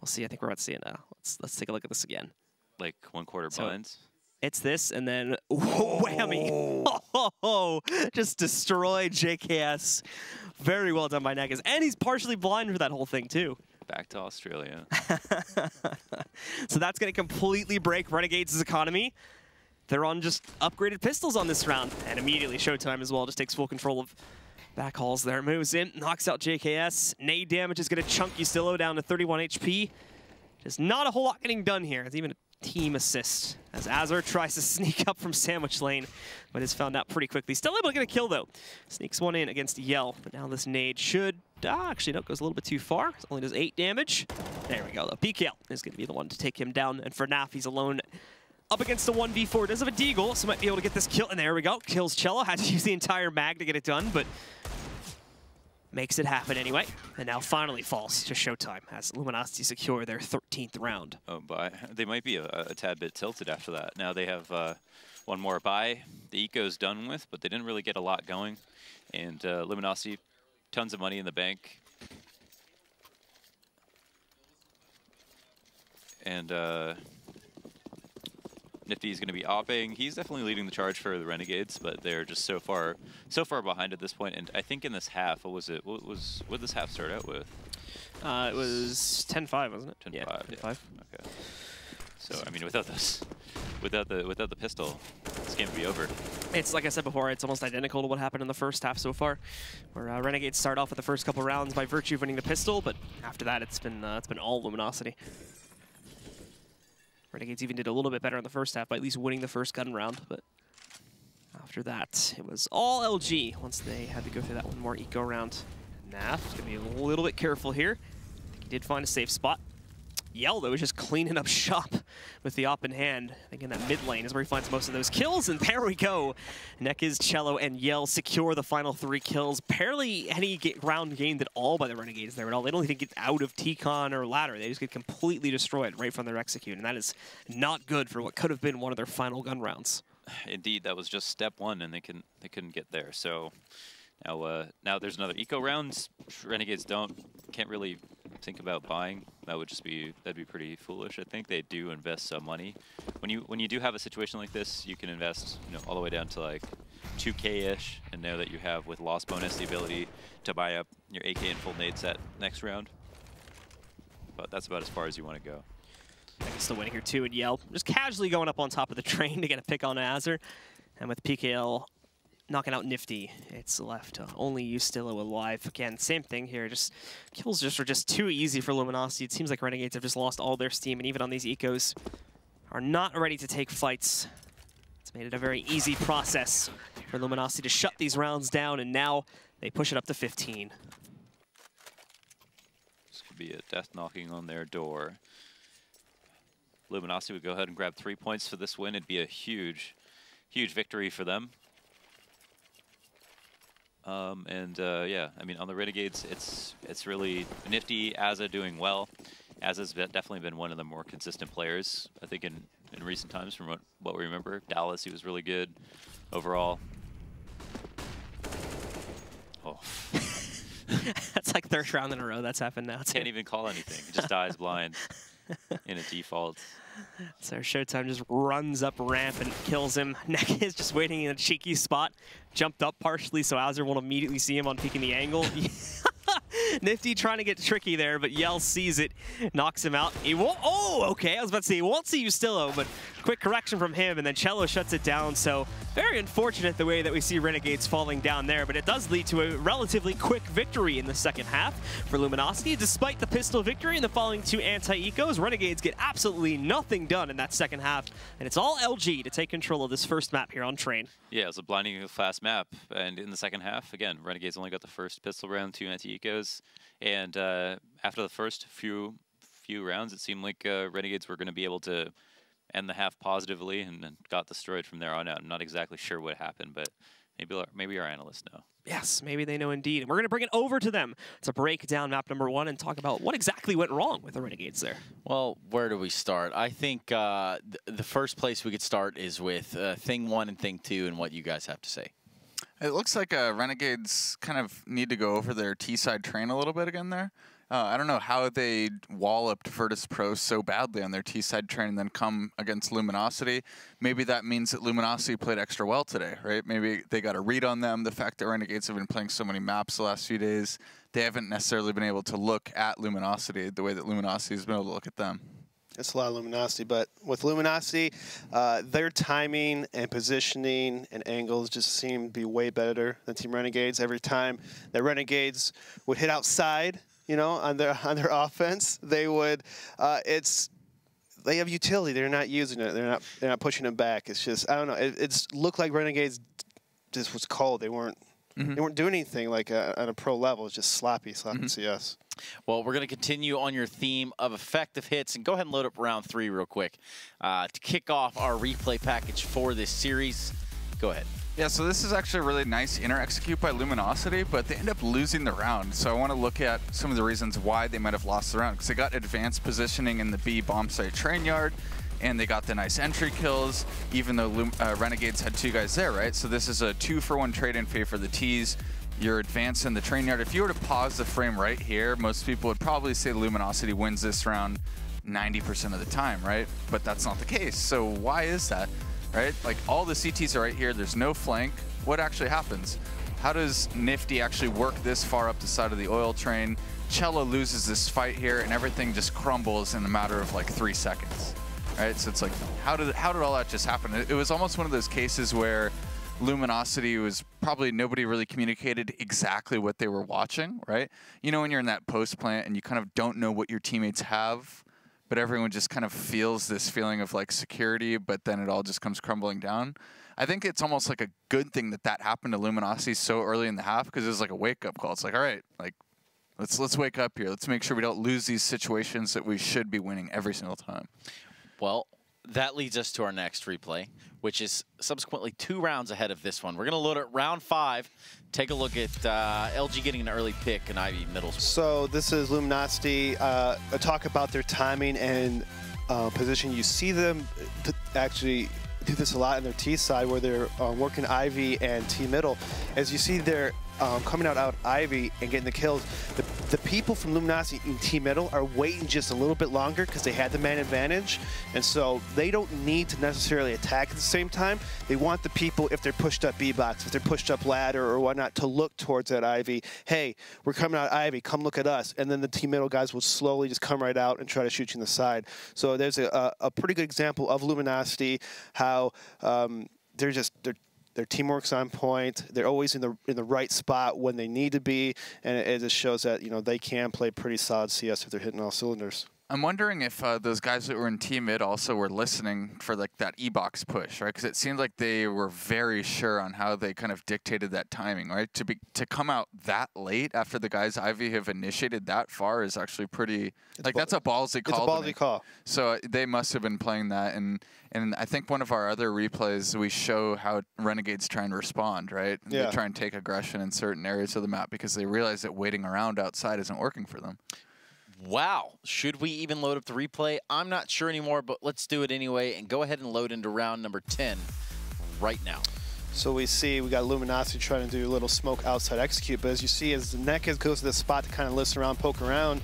We'll see. I think we're about to see it now. Let's take a look at this again. Like 1/4 blinds? It's this, and then whammy. Oh, just destroyed JKS. Very well done by Nekis. And he's partially blind for that whole thing, too. Back to Australia. So that's going to completely break Renegades' economy. They're on just upgraded pistols on this round. And immediately Showtime as well just takes full control of back halls there. Moves in, knocks out JKS. Nade damage is going to chunk Ustillo down to 31 HP. Just not a whole lot getting done here. It's even a team assist as Azur tries to sneak up from sandwich lane, but is found out pretty quickly. Still able to get a kill, though. Sneaks one in against Yell, but now this nade should... actually, no, goes a little bit too far. It only does 8 damage. There we go, though. PKL is going to be the one to take him down, and for Naf, he's alone up against a 1v4. Does have a deagle, so might be able to get this kill, and there we go. Kills Cello. Had to use the entire mag to get it done, but makes it happen anyway, and now finally falls to Showtime as Luminosity secure their 13th round. Oh, bye. They might be a tad bit tilted after that. Now they have one more buy. The eco's done with, but they didn't really get a lot going. And Luminosity, tons of money in the bank. And Nifty's going to be opping. He's definitely leading the charge for the Renegades, but they're just so far behind at this point. And I think in this half, what was it? What did this half start out with? It was 10-5, wasn't it? 10-5. Yeah, 10-5. Okay. So I mean, without the pistol, this game would be over. It's like I said before, it's almost identical to what happened in the first half so far, where Renegades start off with the first couple rounds by virtue of winning the pistol, but after that, it's been all Luminosity. Renegades even did a little bit better in the first half by at least winning the first gun round, but after that, it was all LG once they had to go through that one more eco round. Naf is going to be a little bit careful here. I think he did find a safe spot. Yell, though, is just cleaning up shop with the op in hand. I think in that mid lane is where he finds most of those kills, and there we go. Nekis, Cello, and Yell secure the final 3 kills. Barely any ground gained at all by the Renegades there at all. They don't even get out of T-Con or ladder. They just get completely destroyed right from their execute, and that is not good for what could have been one of their final gun rounds. Indeed, that was just step 1, and they couldn't get there. So now there's another eco round. Renegades can't really think about buying. That'd be pretty foolish. I think they do invest some money. When you do have a situation like this, you can invest all the way down to like 2K-ish, and know that you have with loss bonus the ability to buy up your AK and full nade set next round. But that's about as far as you want to go. Nekis still winning here too, and Yell just casually going up on top of the train to get a pick on Azur, and with PKL knocking out Nifty, it's left only Ustillo alive. Again, same thing here. Just kills are just too easy for Luminosity. It seems like Renegades have just lost all their steam, and even on these ecos, are not ready to take fights. It's made it a very easy process for Luminosity to shut these rounds down, and now they push it up to 15. This could be a death knocking on their door. Luminosity would go ahead and grab 3 points for this win. It'd be a huge, huge victory for them. Yeah, I mean, on the Renegades, it's really Nifty, Azza doing well. Azza's definitely been one of the more consistent players, I think, in recent times from what we remember. Dallas, he was really good overall. Oh. That's like third round in a row that's happened now. Can't even call anything. He just dies blind in a default. So Showtime just runs up ramp and kills him. Neck is just waiting in a cheeky spot. Jumped up partially so Azzer won't immediately see him on peeking the angle. Nifty trying to get tricky there, but Yell sees it, knocks him out. He won't. Oh, okay. I was about to say he won't see you still, though, but quick correction from him, and then Cello shuts it down. So very unfortunate the way that we see Renegades falling down there, but it does lead to a relatively quick victory in the second half for Luminosity. Despite the pistol victory and the following 2 anti-ecos, Renegades get absolutely nothing done in that second half, and it's all LG to take control of this first map here on Train. Yeah, it was a blinding fast map, and in the second half, again, Renegades only got the first pistol round, 2 anti-ecos, and after the first few rounds, it seemed like Renegades were going to be able to end the half positively, and then got destroyed from there on out. I'm not exactly sure what happened, but maybe our analysts know. Yes, maybe they know indeed. And we're going to bring it over to them to break down map number 1 and talk about what exactly went wrong with the Renegades there. Well, where do we start? I think the first place we could start is with thing 1 and thing 2 and what you guys have to say. It looks like Renegades kind of need to go over their T-side train a little bit again there. I don't know how they walloped Virtus Pro so badly on their T-side train and then come against Luminosity. Maybe that means that Luminosity played extra well today, right? Maybe they got a read on them. The fact that Renegades have been playing so many maps the last few days, they haven't necessarily been able to look at Luminosity the way that Luminosity has been able to look at them. It's a lot of Luminosity, but with Luminosity, their timing and positioning and angles just seem to be way better than Team Renegades. Every time that Renegades would hit outside, you know, on their offense, they would. They have utility. They're not using it. They're not pushing it back. It's just, I don't know. It's looked like Renegades just was cold. They weren't. Mm-hmm. They weren't doing anything like on a pro level. It's just sloppy CS. Well, we're going to continue on your theme of effective hits, and go ahead and load up round 3 real quick to kick off our replay package for this series. Go ahead. Yeah, so this is actually a really nice inner execute by Luminosity, but they end up losing the round. So I want to look at some of the reasons why they might have lost the round, because they got advanced positioning in the B bomb site train yard, and they got the nice entry kills, even though Renegades had 2 guys there, right? So this is a 2-for-1 trade in favor of the T's. You're advanced in the train yard. If you were to pause the frame right here, most people would probably say Luminosity wins this round 90% of the time, right? But that's not the case. So why is that? Right? Like, all the CTs are right here. There's no flank. What actually happens? How does Nifty actually work this far up the side of the oil train? Cello loses this fight here, and everything just crumbles in a matter of like 3 seconds. Right? So it's like, how did all that just happen? It was almost one of those cases where Luminosity was probably nobody really communicated exactly what they were watching, right? You know, when you're in that post plant and you kind of don't know what your teammates have, but everyone just kind of feels this feeling of like security, but then it all just comes crumbling down. I think it's almost like a good thing that that happened to Luminosity so early in the half, because it was like a wake-up call. It's like, all right, like let's wake up here. Let's make sure we don't lose these situations that we should be winning every single time. Well, that leads us to our next replay, which is subsequently 2 rounds ahead of this one. We're going to load at round 5. Take a look at LG getting an early pick in Ivy Middle School. So this is Luminosity. A talk about their timing and position. You see them actually do this a lot in their T side, where they're working Ivy and T middle. As you see, they're coming out Ivy and getting the kills. The people from Luminosity in T middle are waiting just a little bit longer because they had the man advantage, and so they don't need to necessarily attack at the same time. They want the people, if they're pushed up B box, if they're pushed up ladder or whatnot, to look towards that Ivy. Hey, we're coming out Ivy, come look at us. And then the T middle guys will slowly just come right out and try to shoot you in the side. So there's a pretty good example of Luminosity, how their teamwork's on point. They're always in the right spot when they need to be, and it just shows that, you know, they can play pretty solid CS if they're hitting all cylinders. I'm wondering if those guys that were in Team Mid also were listening for like that E-box push, right? Because it seemed like they were very sure on how they kind of dictated that timing, right? To come out that late after the guys Ivy have initiated that far is actually pretty. That's a ballsy call. It's a ballsy call. So they must have been playing that, and I think one of our other replays we show how Renegades try and respond, right? Yeah. They try and take aggression in certain areas of the map because they realize that waiting around outside isn't working for them. Wow. Should we even load up the replay? I'm not sure anymore, but let's do it anyway and go ahead and load into round number 10 right now. So we got Luminosity trying to do a little smoke outside execute, but as you see, as Nekaz goes to the spot to kind of listen around, poke around,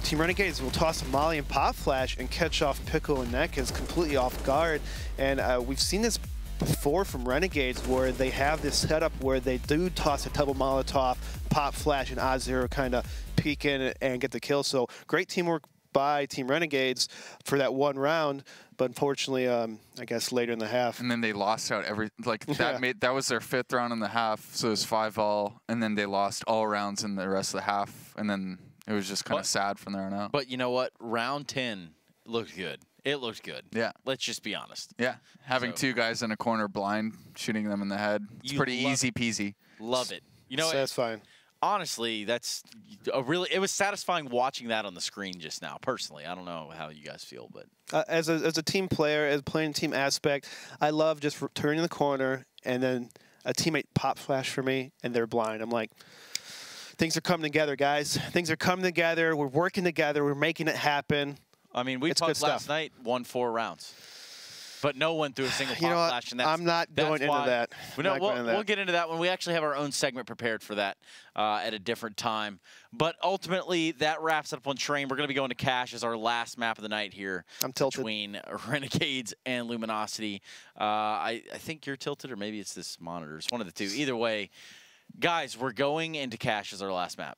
Team Renegades will toss a Molly and Pop Flash and catch off Pickle and Nekaz completely off guard. And we've seen this before from Renegades where they have this setup where they do toss a double Molotov, Pop Flash, and Oz0 kind of peek in and get the kill. So great teamwork by Team Renegades for that one round, but unfortunately, I guess later in the half. And then they lost out that was their 5th round in the half, so it was 5-all, and then they lost all rounds in the rest of the half, and then it was just kind of sad from there on out. But you know what? Round 10 looked good. It looked good. Yeah. Let's just be honest. Yeah. Having 2 guys in a corner blind, shooting them in the head. It's pretty easy peasy. Love it. You know, that's fine. Honestly, that's it was satisfying watching that on the screen just now, personally. I don't know how you guys feel, but as a team player, as playing team aspect, I love just turning the corner and then a teammate Pop Flash for me and they're blind. I'm like, things are coming together, guys. Things are coming together. We're working together. We're making it happen. I mean, we talked last night, won 4 rounds. But no one threw a single Pop Flash. And I'm not going into that. We'll get into that when we actually have our own segment prepared for that at a different time. But ultimately, that wraps it up on Train. We're going to be going to Cash as our last map of the night here. I'm tilted. Between Renegades and Luminosity. I think you're tilted, or maybe it's this monitor. It's one of the two. Either way, guys, we're going into Cash as our last map.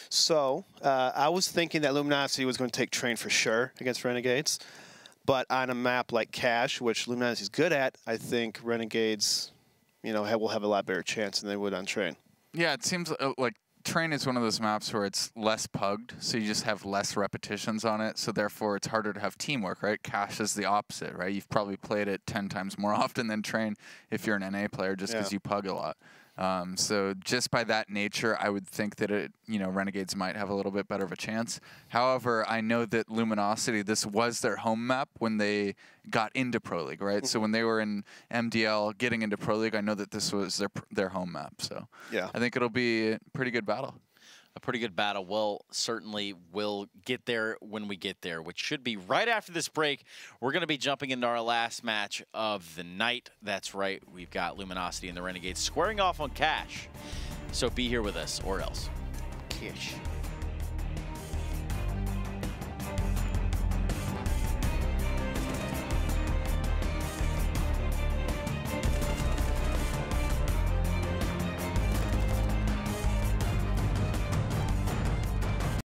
So I was thinking that Luminosity was going to take Train for sure against Renegades. But on a map like Cash, which Luminosity is good at, I think Renegades, will have a lot better chance than they would on Train. Yeah, it seems like Train is one of those maps where it's less pugged, so you just have less repetitions on it, so therefore it's harder to have teamwork, right? Cash is the opposite, right? You've probably played it 10 times more often than Train if you're an NA player, just because you pug a lot. So just by that nature, I would think that Renegades might have a little bit better of a chance. However, I know that Luminosity, this was their home map when they got into Pro League, right? So when they were in MDL getting into Pro League, I know that this was their home map. So I think it'll be a pretty good battle. A pretty good battle. Well, certainly we'll get there when we get there, which should be right after this break. We're going to be jumping into our last match of the night. That's right. We've got Luminosity and the Renegades squaring off on Cash. So be here with us or else. Cash.